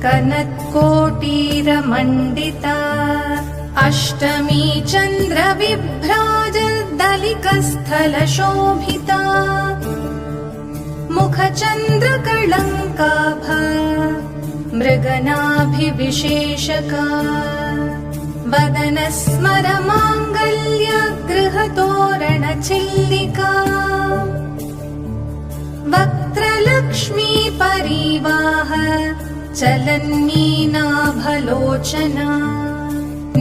कनत्कोटीरमण्डिता अष्टमी चन्द्रविभ्राजदलिकस्थलशोभिता मुखचन्द्रकळङ्काभ मृगनाभिविशेषका वदनस्मरमाङ्गल्य गृहतोरणचिल्लिका वक्त्रलक्ष्मी परिवाह चलन्मीनाभलोचना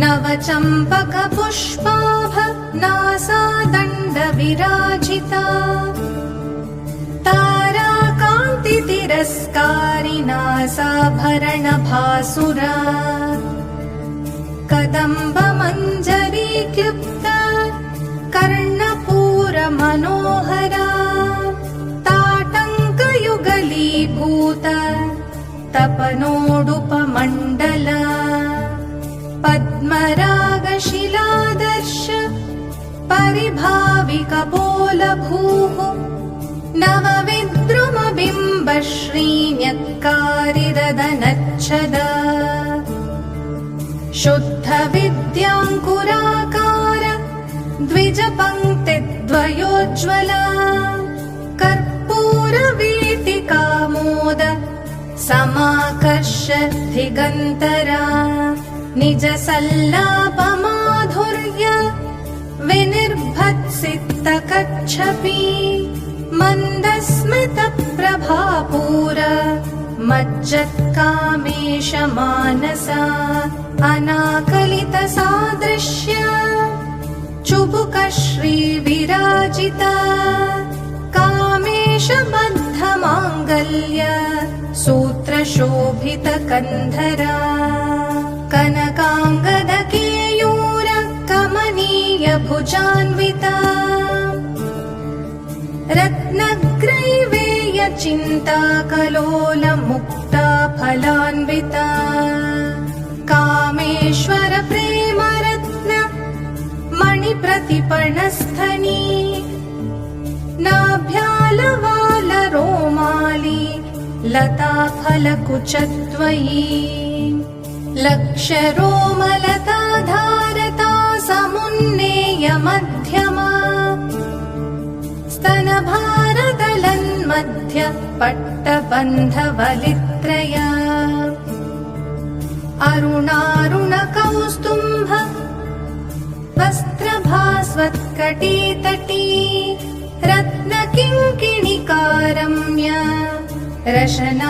नवचम्पकपुष्पाभ नासादण्डविराजिता ताराकान्तितिरस्कारिणासाभरणभासुरा कदम्बमञ्जरीक्लुप्ता कर्णपूरमनोहरा ताटङ्कयुगलीभूता तपनोडुपमण्डला पद्मरागशिलादर्श परिभाविकपोलभूः नवविद्रुमबिम्बश्रीन्यक्कारिरदनच्छदा शुद्धविद्याङ्कुराकार द्विजपङ्क्तिद्वयोज्ज्वला कर्पूरवीटिकामोद समाकर्ष दिगन्तरा निजसल्लापमाधुर्य विनिर्भत्स सिक्तकच्छपि मन्दस्मितप्रभापूर मज्जत्कामेश मानसा अनाकलितसादृश्य चुबुकश्रीविराजिता कामेशबद्धमाङ्गल्य सूत्रशोभितकन्धरा कनकाङ्गदकेयूर कमनीयभुजान्विता रत्नग्रैवेयचिन्ताकलोलमुक्ता फलान्विता कामेश्वर प्रेमरत्न मणिप्रतिपणस्थनी नाभ्यालवालरोमाली लताफलकुचद्वयी लक्षरोमलताधारता समुन्नेयमध्यमा स्तनभारदलन्मध्य पट्टबन्धवलित्रया अरुणारुणकौस्तुम्भ वस्त्रभास्वत्कटीतटी रत्नकिङ्किणिकारम्य रशनादामभूषिता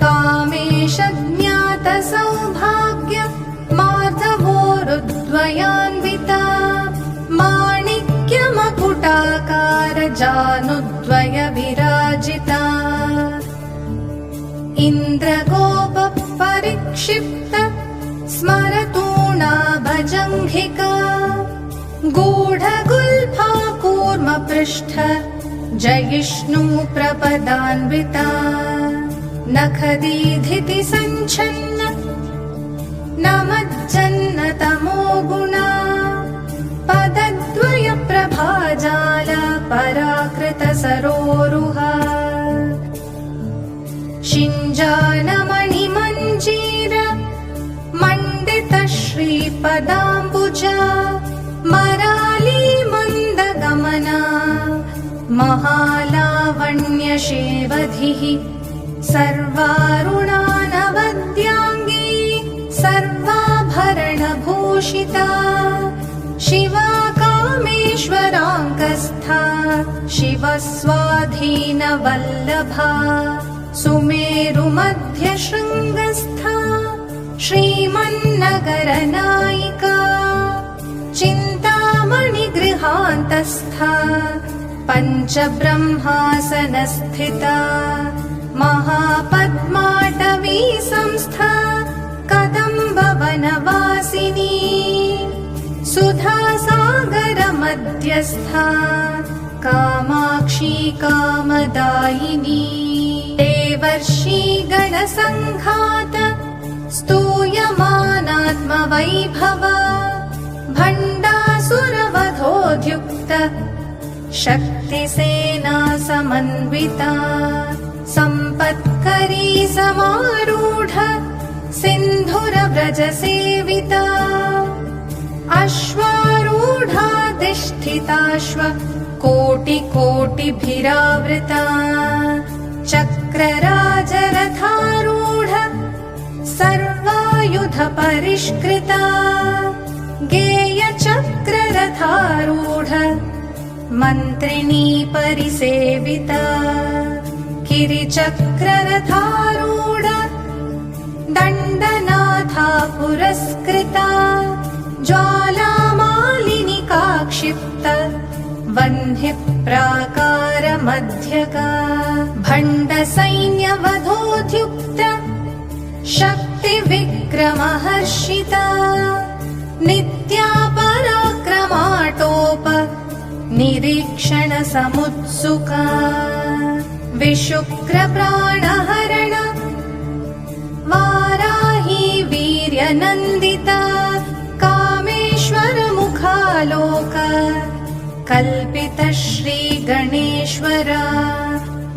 कामेशज्ञातसौभाग्य माधवोरुद्वयान्विता माणिक्यमकुटाकारजानुद्वय विराजिता इन्द्रगोपपरिक्षिप्त स्मरतूणाभजङ्घिका गूढगुल्फा कूर्मपृष्ठ जयिष्णु प्रपदान्विता नखदीधिति सञ्छन्न नमज्जन्नतमो गुणा पदद्वय प्रभाजाल पराकृत सरोरुहा शिञ्जानमणिमञ्जीर मण्डित श्रीपदाम्बुजा मराली मन्दगमना महालावण्यशेवधिः सर्वारुणानवद्याङ्गी सर्वाभरणभूषिता शिवा कामेश्वराङ्कस्था शिवस्वाधीनवल्लभा सुमेरुमध्यशृङ्गस्था श्रीमन्नगरनायिका चिन्तामणिगृहान्तस्था पञ्चब्रह्मासनस्थिता महापद्माटवी संस्था कदम्बवनवासिनी सुधासागरमध्यस्था कामाक्षी कामदायिनी देवर्षि गणसङ्घात स्तूयमानात्मवैभवा भण्डासुरवधोद्युक्त शक्तिसेना समन्विता सम्पत्करी समारूढ सिन्धुरव्रजसेविता अश्वारूढाधिष्ठिताश्व कोटिकोटिभिरावृता चक्रराजरथारूढ सर्वायुधपरिष्कृता गेयचक्ररथारूढ मन्त्रिणी परिसेविता गिरिचक्ररथारूढ दण्डनाथा पुरस्कृता ज्वालामालिनिका क्षिप्त वह्निः प्राकारमध्यका भण्डसैन्यवधोद्युक्त शक्तिविक्रमहर्षिता नित्या पराक्रमाटोप निरीक्षणसमुत्सुका विशुक्रप्राणहरण वाराही वीर्यनन्दिता कामेश्वरमुखालोक कल्पित श्रीगणेश्वर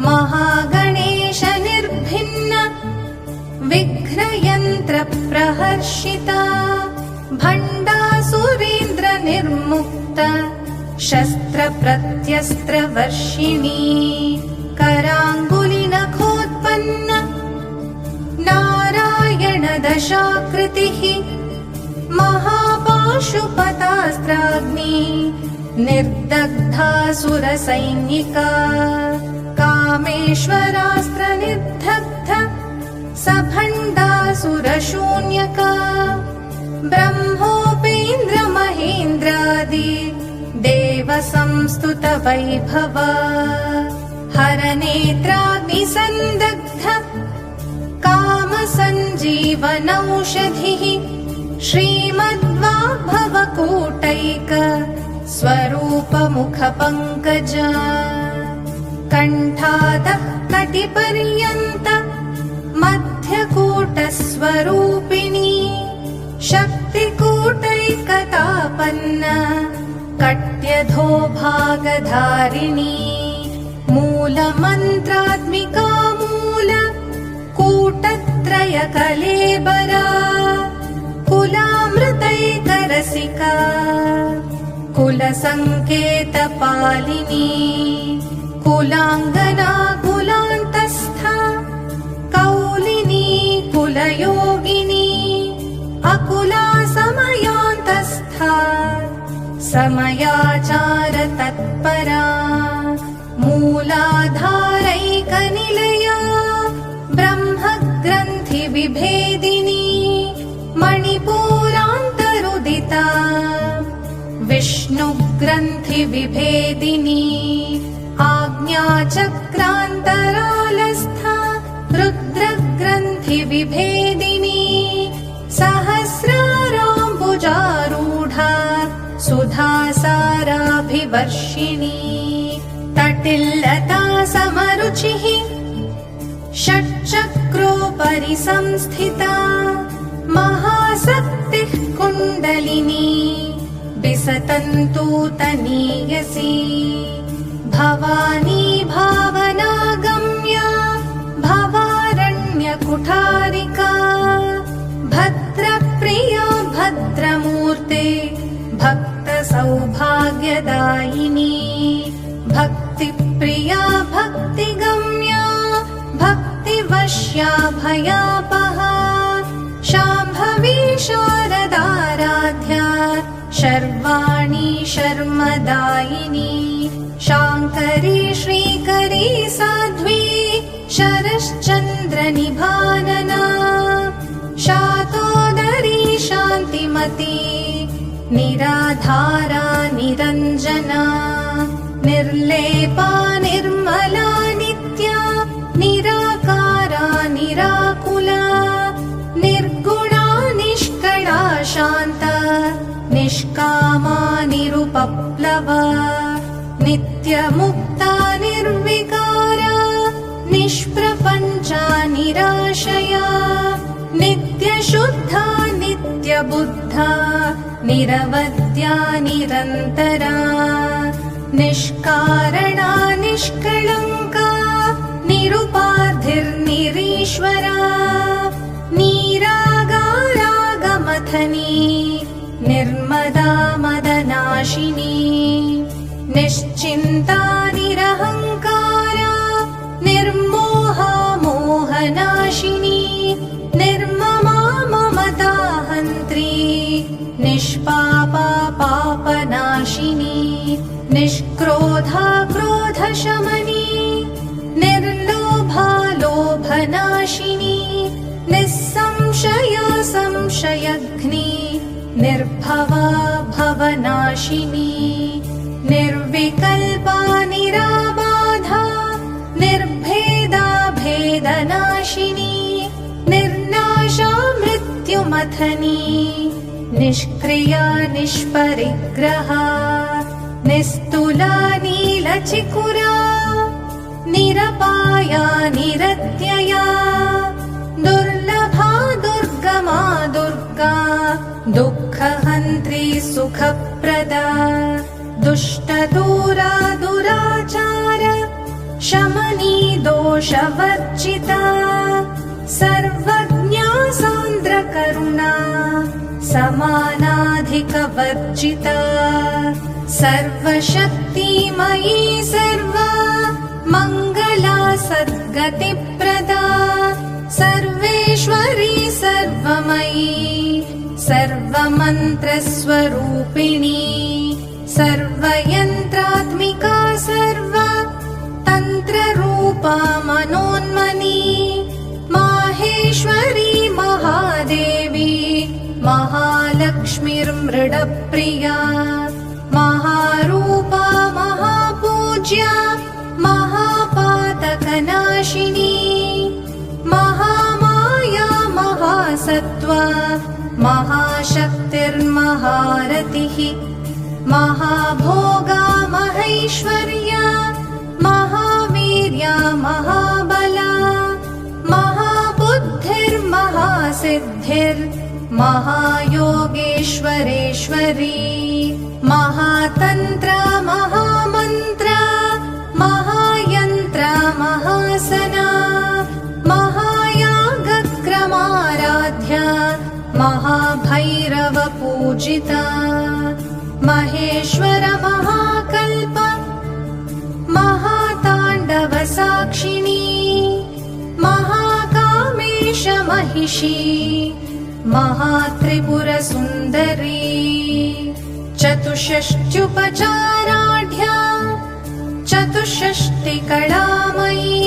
महागणेश निर्भिन्न विघ्नयन्त्रप्रहर्षिता भण्डासुरेन्द्र निर्मुक्त शस्त्रप्रत्यस्त्रवर्षिणी कराङ्गुलिनखोत्पन्न नारायण दशाकृतिः महापाशुपतास्त्राग्नि निर्दग्धासुरसैनिका कामेश्वरास्त्रनिर्दग्ध सभण्डासुरशून्यका ब्रह्मोपेन्द्रमहेन्द्रादि देवसंस्तुतवैभव हरनेत्राग्निसन्दग्ध कामसञ्जीवनौषधिः श्रीमद्वाग्भवकूटैक स्वरूपमुखपङ्कज कण्ठादः कटिपर्यन्त मध्यकूटस्वरूपिणी शक्तिकूटैकतापन्न कट्यधो भागधारिणी मूलमन्त्रात्मिका मूल कूटत्रयकलेबरा कुलामृतैकरसिका कुलसङ्केतपालिनी कुलाङ्गना कुलान्तस्था कौलिनी कुलयोगिनी अकुला समयान्तस्था समयाचार तत्परा मूलाधारैकनिलया ब्रह्मग्रन्थिविभेदिनी मणिपूरान्तरुदिता विष्णुग्रन्थिविभेदिनी आज्ञाचक्रान्तरालस्था रुद्रग्रन्थिविभेदिनी सहस्राराम्बुजारूढा सुधासाराभिवर्षिणी तटिल्लता समरुचिः षट्चक्रोपरि संस्थिता महाशक्तिः कुण्डलिनी विसतन्तूतनीयसी भवानी भावनागम्या भवारण्यकुठारिका भद्रप्रिया भद्रमूर्ते भक्तसौभाग्यदायिनी भक्तिप्रिया भक्तिगम्या भक्तिवश्या भयापहा शाम्भवी शारदाराध्या शर्वाणी शर्मदायिनी शाङ्करी श्रीकरी साध्वी शरश्चन्द्रनिभानना शातोदरी शान्तिमती निराधारा निरञ्जना निर्लेपा निर्मला नित्या निराकारा निराकुला निर्गुणा निष्कला शान्ता निष्कामा निरुपप्लवा नित्यमुक्ता निर्विकारा निष्प्रपञ्चा निराशया नित्यशुद्धा नित्यबुद्धा निरवद्या निरन्तरा निष्कारणा निष्कळङ्का निरुपाधिर्निरीश्वरा निरागारागमथनी निर्मदा मदनाशिनी निश्चिन्ता निरहङ्कारा निर्मोहा मोहनाशिनी निर्ममा ममताहन्त्री निष्पापा पापनाशिनी निष्क्रोधा क्रोधशमनी निर्लोभा लोभनाशिनी निस्संशया संशयघ्नी निर्भवा भवनाशिनी निर्विकल्पा निराबाधा निर्भेदा भेदनाशिनी निर्नाशा मृत्युमथनी निष्क्रिया निष्परिग्रहा निस्तुला नीलचिकुरा निरपाया निरत्यया दुर्लभा दुर्गमा दुर्गा दुःखहन्त्री सुखप्रदा दुष्टदूरा दुराचार शमनी दोषवर्जिता सर्वज्ञा सान्द्रकरुणा समानाधिकवर्जिता सर्वशक्तिमयी सर्वा मङ्गला सद्गतिप्रदा सर्वेश सर्वेश्वरी सर्वमयी सर्वमन्त्रस्वरूपिणी सर्वयन्त्रात्मिका सर्व तन्त्ररूपा मनोन्मनी माहेश्वरी महादेवी महालक्ष्मीर्मृडप्रिया महारूपा महापूज्या महापातकनाशिनी महामाया महासत्त्वा महाशक्तिर्महारतिः महाभोगा महैश्वर्या महावीर्या महाबला महाबुद्धिर्महासिद्धिर्महायोगेश्वरेश्वरी महातन्त्र महामन्त्र महायन्त्र महासना महायागक्रमाराध्या महाभैरवपूजिता महेश्वर महाकल्प महाताण्डवसाक्षिणी महाकामेश महिषी महात्रिपुरसुन्दरी चतुष्षष्ट्युपचाराढ्या चतुष्षष्टिकलामयी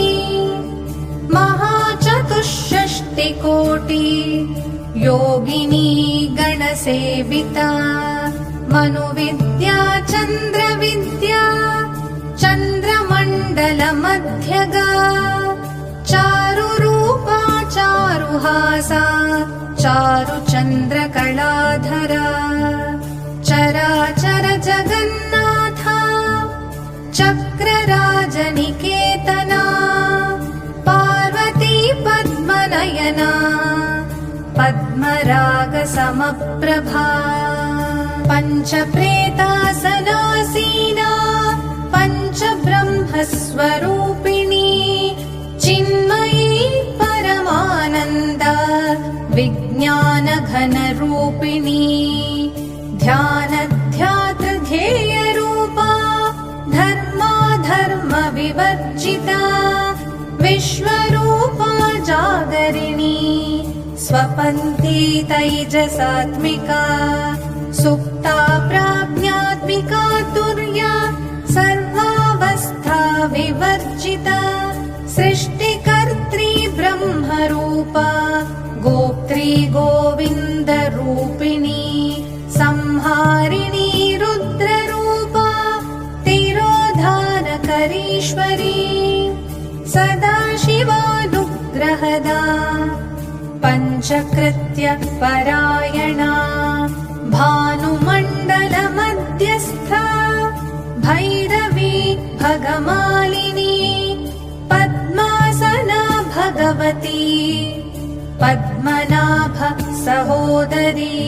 महाचतुष्षष्टिकोटि योगिनी गणसेविता मनुविद्या चन्द्रविद्या चन्द्रमण्डलमध्यगा चारुरूपा चारुहासा चारुचन्द्रकलाधरा चराचर जगन्नाथा चक्रराजनिकेतना पार्वती पद्मनयना पद्मरागसमप्रभा पञ्चप्रेतासनासीना पञ्चब्रह्मस्वरूपिणी चिन्मयी परमानन्दा विज्ञानघनरूपिणी ध्यानध्यातृध्येयरूपा धर्माधर्मविवर्जिता विश्वरूपा जागरिणी स्वपन्थी तैजसात्मिका सुप्ता प्राज्ञात्मिका तुर्या सर्वावस्था विवर्जिता सृष्टिकर्त्री ब्रह्मरूपा गोप्त्री गोविन्दरूपिणी संहारिणी रुद्ररूपा तिरोधानकरीश्वरी सदाशिवानुग्रहदा पञ्चकृत्य परायणा भानुमण्डलमध्यस्था भैरवी भगमालिनी पद्मासना भगवती पद्मनाभ सहोदरी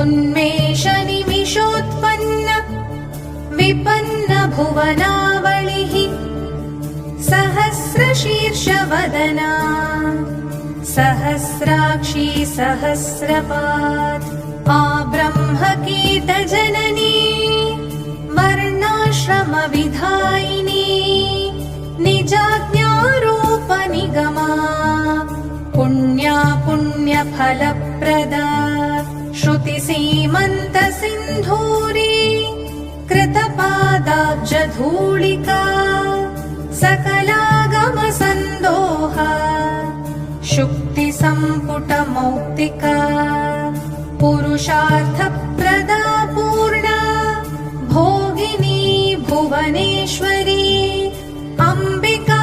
उन्मेषनिमिषोत्पन्न विपन्न भुवनावलिः सहस्रशीर्षवदना सहस्राक्षी सहस्रपात् आब्रह्मकीटजननी वर्णाश्रमविधायिनी निजाज्ञारूपनिगमा पुण्या पुण्यफलप्रदा श्रुतिसीमन्तसिन्धूरी कृतपादाब्जधूलिका सकलागमसन्दोहा शुक्तिसम्पुटमौक्तिका पुरुषार्थप्रदा पूर्णा भोगिनी भुवनेश्वरी अम्बिकानादिनिधना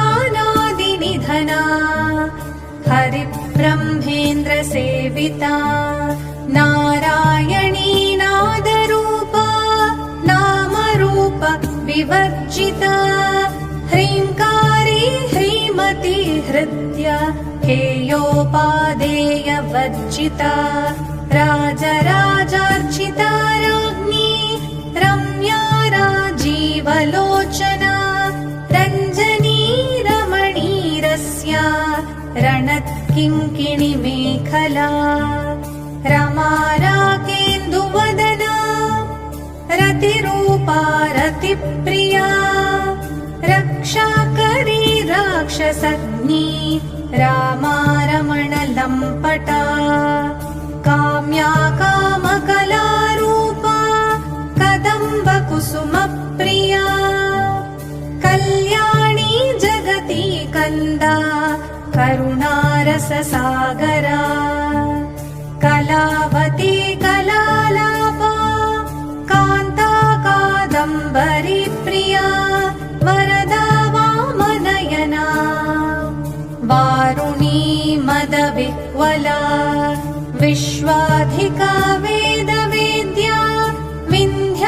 हरिब्रह्मेन्द्रसेविता नारायणी नादरूपा नामरूप विवर्जिता ह्रीङ्कारी ह्रीमती हृद्या हेयोपादेयवर्जिता राजराजार्चिता राज्ञी रम्या राजीवलोचना रञ्जनी रमणीरस्या रणत्किङ्किणी मेखला रमा राकेन्दुवदना रतिरूपा रतिप्रिया रक्षाकरी राक्षसग्नी रामारमणलम्पटा काम्या कामकलारूपा कदम्बकुसुमप्रिया कल्याणी जगती कन्दा करुणारससागरा कलावती कलालापा कान्ता कादम्बरी प्रिया वरदा वामनयना वारुणी मदविह्वला विश्वाधिका वेदवेद्या विन्ध्याचलनिवासिनी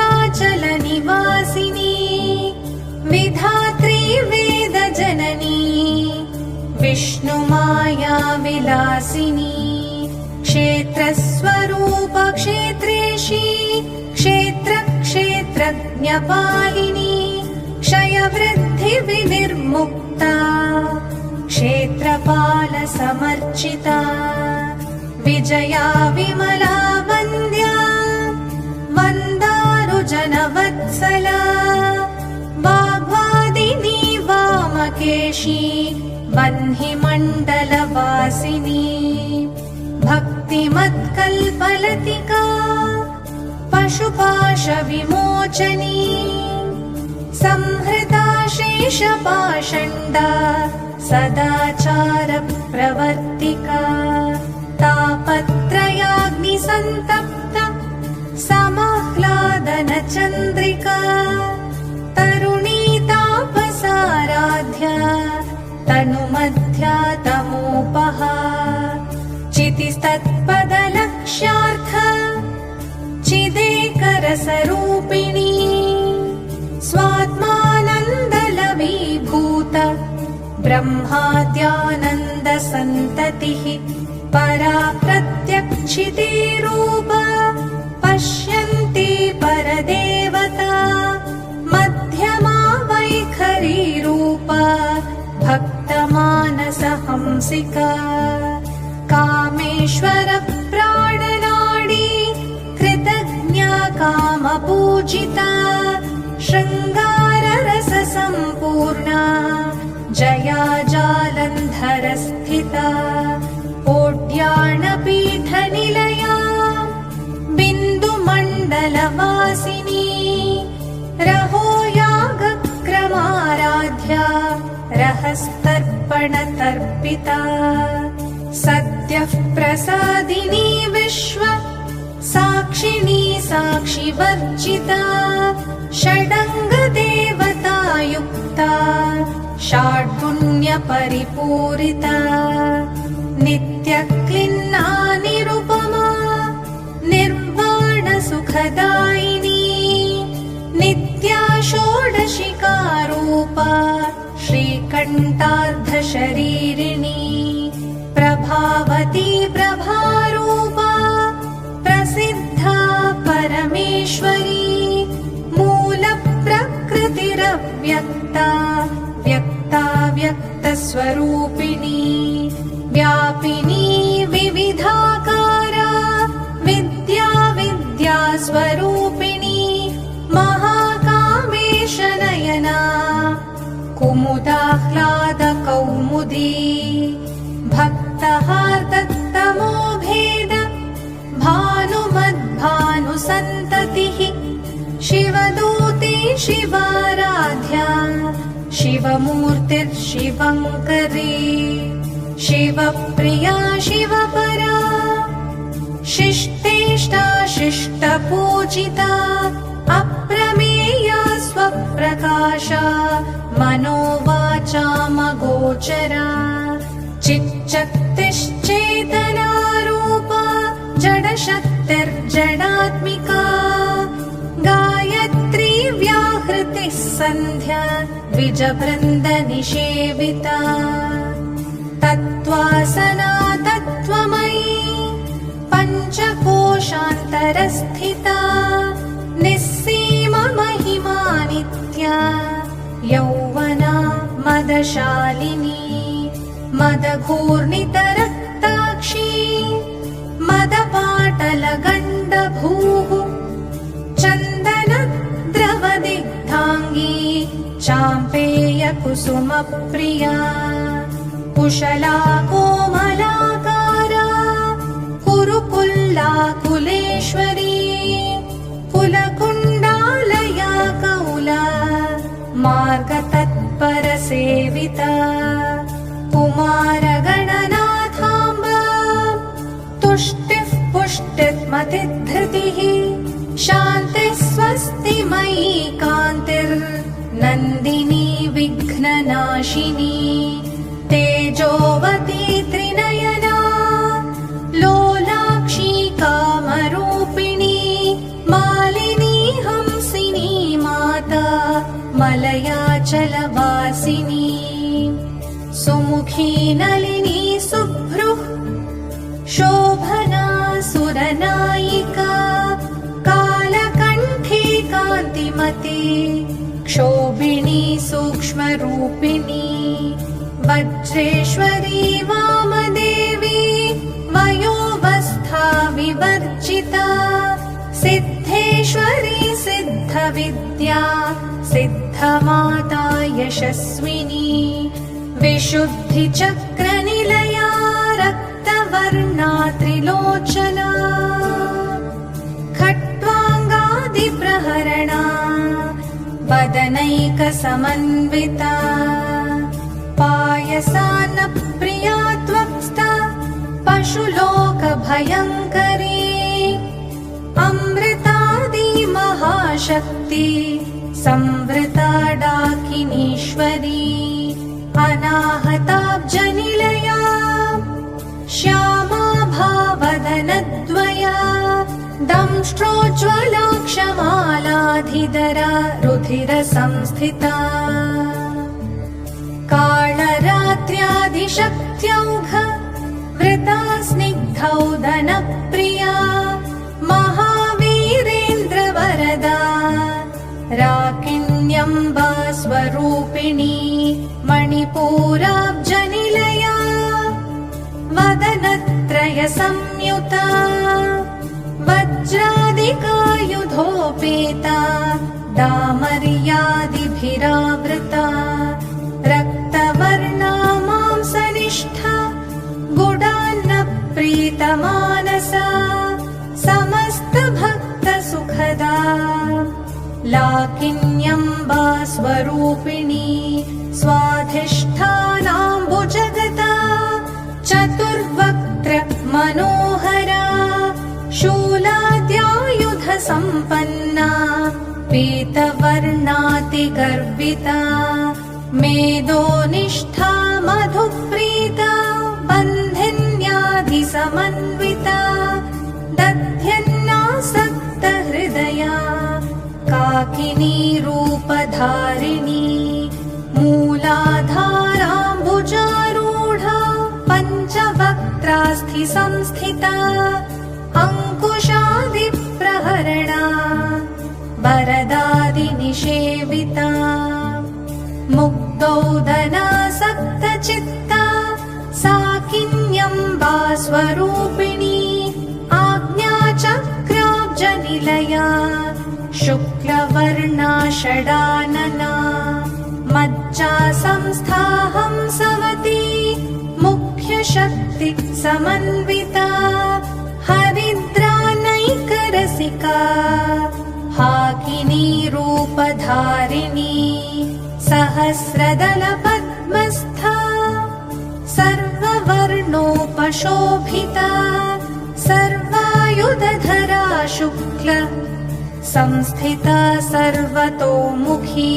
विधात्री वेदजननी विष्णुमाया विलासिनी क्षेत्रस्वरूप क्षेत्रेशी क्षेत्रक्षेत्रज्ञपालिनी क्षयवृद्धिविनिर्मुक्ता क्षेत्रपालसमर्चिता विजया विमला वन्द्या वन्दारुजनवत्सला वाग्वादिनी वामकेशी वह्निमण्डलवासिनी भक्तिमत्कल्पलतिका पशुपाशविमोचनी संहृता शेषपाषण्डा सदाचारप्रवर्तिका तापत्रयाग्निसन्तप्ता समाह्लादनचन्द्रिका तरुणी तापसाराध्या तनुमध्या तमोपहा चितिस्तत्पदलक्ष्यार्थ चिदेकरसरूपिणी स्वात्मानन्दलवीभूत ब्रह्माद्यानन्दसन्ततिः परा प्रत्यक्षिते रूप पश्यन्ति परदेवता मध्यमा वैखरी रूप भक्तमानसहंसिका कामेश्वर प्राणनाडी कृतज्ञा कामपूजिता शृङ्गाररससम्पूर्णा जया जालन्धरस्थिता ओड्याणपीठनिलया बिन्दुमण्डलवासिनी रहो यागक्रमाराध्या रहस्तर्पणतर्पिता सद्यः प्रसादिनी विश्व साक्षिणी साक्षिवर्जिता षडङ्गदेवतायुक्ता षाड्गुण्यपरिपूरिता नित्यक्लिन्ना निरुपमा निर्वाणसुखदायिनी नित्या षोडशिकारूपा श्रीकण्ठार्धशरीरिणी प्रभावती प्रभारूपा प्रसिद्धा परमेश्वरी मूलप्रकृतिरव्यक्ता व्यक्ताव्यक्तस्वरूपिणी व्यापिनी विविधाकारा विद्या विद्यास्वरूपिणी महाकामेशनयना कुमुदाह्लादकौमुदी भक्तहार्दत्तमोभेद भानुमद्भानुसन्ततिः शिवदूती शिवाराध्या शिवमूर्तिर्शिवङ्करी शिवप्रिया शिवपरा शिष्टेष्टा शिष्टपूजिता अप्रमेया स्वप्रकाशा मनोवाचामगोचरा चिच्चक्तिश्चेतनारूपा जडशक्तिर्जडात्मिका गायत्री व्याहृतिः सन्ध्या द्विजवृन्दनिषेविता तत्त्वासना तत्त्वमयी पञ्चकोशान्तरस्थिता निस्सीममहिमा नित्या यौवना मदशालिनी मदघूर्णितरक्ताक्षी मदपाटलगण्डभूः चन्दनद्रवदिग्धाङ्गी चाम्पेयकुसुमप्रिया कुशला कोमलाकारा कुरुकुल्ला कुलेश्वरी कुलकुण्डालया कौला मार्गतत्परसेविता कुमारगणनाथाम्ब तुष्टिः पुष्टिर्मतिधृतिः शान्तिः स्वस्तिमयी कान्तिर्नन्दिनी विघ्ननाशिनी तेजोवती त्रिनयना लोलाक्षी कामरूपिणी मालिनी हंसिनी माता मलयाचलवासिनी सुमुखी नलिनी सुभ्रुः शोभना सुरनायिका कालकण्ठी कान्तिमती क्षोभिणी सूक्ष्मरूपिणी वज्रेश्वरी वामदेवी वयोवस्था विवर्जिता सिद्धेश्वरी सिद्धविद्या सिद्धमाता यशस्विनी विशुद्धिचक्रनिलया रक्तवर्णा त्रिलोचना खट्वाङ्गादिप्रहरणा वदनैकसमन्विता पायसान्नप्रिया त्वक्स्ता पशुलोकभयङ्करी अमृतादि महाशक्ति संवृता डाकिनीश्वरी अनाहताब्जनिलया श्यामा भावदनद्वया दंष्ट्रोज्ज्वलाक्षमालाधिधरा रुधिरसंस्थिता कालरात्र्यादिशक्त्यौघ वृता स्निग्धौदनप्रिया महावीरेन्द्रवरदा राकिण्यम्बा स्वरूपिणी मणिपूराब्जनिलया वदनत्रयसंयुता वज्रादिकायुधोपेता दामर्यादिभिरावृता रक्तवर्णा मांसनिष्ठा गुडान्नप्रीतमानसा समस्तभक्तसुखदा लाकिन्यम्बा स्वरूपिणी स्वाधिष्ठानाम्बुजगता चतुर्वक्त्र मनोहरा शूलाद्यायुधसम्पन्ना पीतवर्णातिगर्विता मेदोनिष्ठा मधुप्रीता बन्धिन्याधिसमन्विता दध्यन्नासक्तहृदया काकिनी रूपधारिणी मूलाधाराम्बुजारूढा पञ्चवक्त्रास्थि संस्थिता अङ्कुशादिप्रहरणा वरदादिनिषेविता मुग्धौदनासक्तचित्ता साकिन्यम्बा स्वरूपिणी आज्ञाचक्राब्जनिलया शुक्लवर्णा षडानना मज्जा संस्था हंसवती मुख्यशक्ति समन्विता हरिद्रानैकरसिका हाकिनी रूपधारिणी सहस्रदलपद्मस्था सर्ववर्णोपशोभिता सर्वायुधधरा शुक्ल संस्थिता सर्वतोमुखी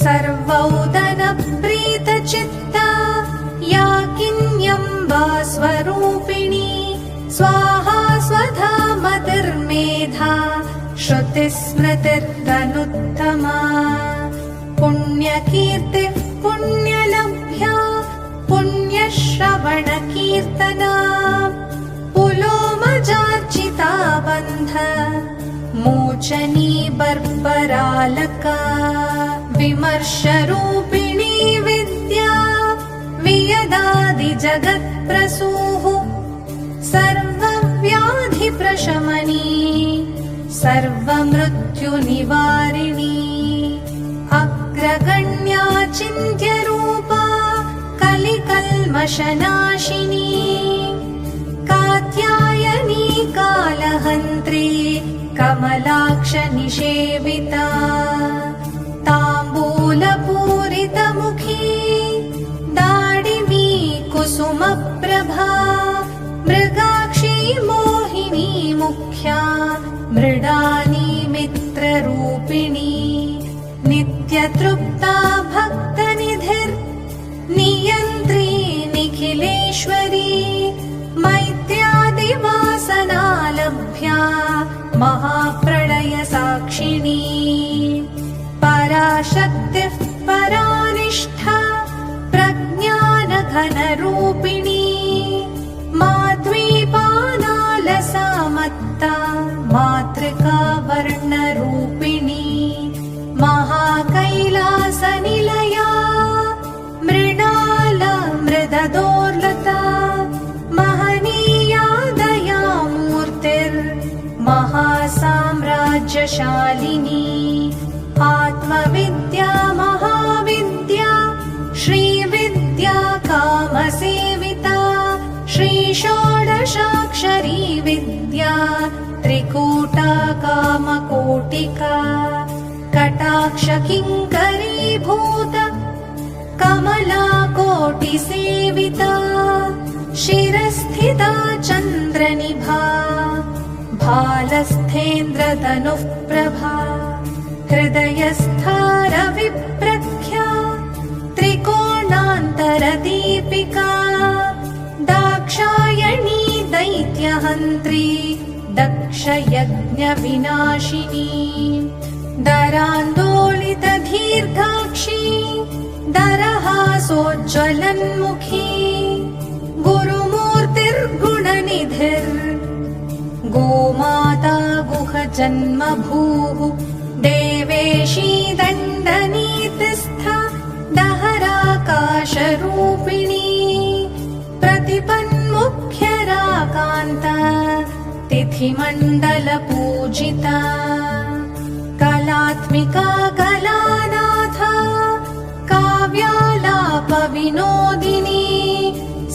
सर्वौदनप्रीतचित्ता याकिन्यम्बा स्वरूपिणी स्वाहा स्वधा मतिर्मेधा श्रुतिस्मृतिर्दनुत्तमा पुण्यकीर्तिः पुण्यलभ्या पुण्यश्रवणकीर्तना पुलोमजार्चिता बन्ध मोचनी बर्बरालका विमर्शरूपिणी विद्या वियदादिजगत्प्रसूः सर्वव्याधिप्रशमनी सर्वमृत्युनिवारिणी अग्रगण्या चिन्त्यरूपा कलिकल्प कल्मषनाशिनी कात्यायनी कालहन्त्री कमलाक्ष निषेविता ताम्बूलपूरितमुखी दाडिमी कुसुमप्रभा मृगाक्षी मोहिनी मुख्या मृडानी मित्ररूपिणी नित्यतृप्ता भक्तनिधिर् नियन्त्री निखिलेश्वरी मैत्र्यादिवासनालभ्या महाप्रलय साक्षिणी पराशक्तिः परानिष्ठा प्रज्ञानघनरूपिणी माध्वीपानालसामत्ता मातृका वर्णरूपिणी महाकैलासनिलया मृणाला मृददोर्लता महनीया दयामूर्तिर् महासाम्राज्यशालिनी आत्मविद्या महाविद्या श्रीविद्या कामसेविता श्रीषोडशाक्षरी विद्या त्रिकूटा कामकोटिका कटाक्ष किङ्करीभूत कमलाकोटिसेविता शिरस्थिता चन्द्रनिभा भालस्थेन्द्रतनुः प्रभा हृदयस्था रविप्रख्या त्रिकोणान्तरदीपिका दाक्षायणी दैत्यहन्त्री दक्षयज्ञविनाशिनी दरान्दोलितदीर्घाक्षी दरहासोज्ज्वलन्मुखी गुरुमूर्तिर्गुणनिधिर् गोमाता गुहजन्मभूः देवेशी दण्डनीतिस्था दहराकाशरूपिणी प्रतिपन्मुख्यराकान्ता तिथिमण्डलपूजिता कलात्मिका कलानाथा काव्यालापविनोदिनी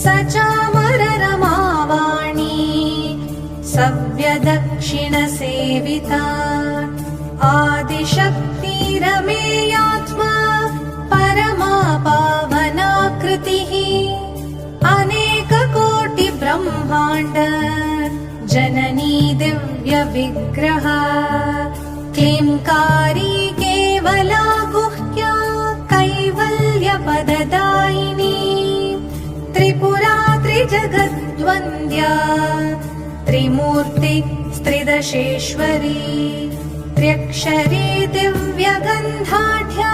सचामररमावाणी सव्यदक्षिणसेविता आदिशक्तिरमेयात्मा परमा पावनाकृतिः अनेककोटिब्रह्माण्ड जननी दिव्यविग्रहा क्लींकारी केवला गुह्या कैवल्यपददायिनी त्रिपुरा त्रिजगद्वन्द्या त्रिमूर्ति स्त्रिदशेश्वरी त्र्यक्षरी दिव्यगन्धाढ्या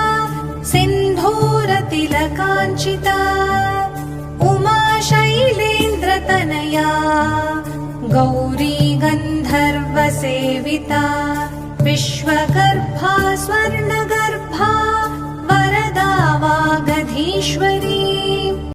सिन्धूरतिलकाञ्चिता उमा शैलेन्द्रतनया गौरी गन्धर्वसेविता विश्वगर्भा स्वर्णगर्भा वरदा वागधीश्वरी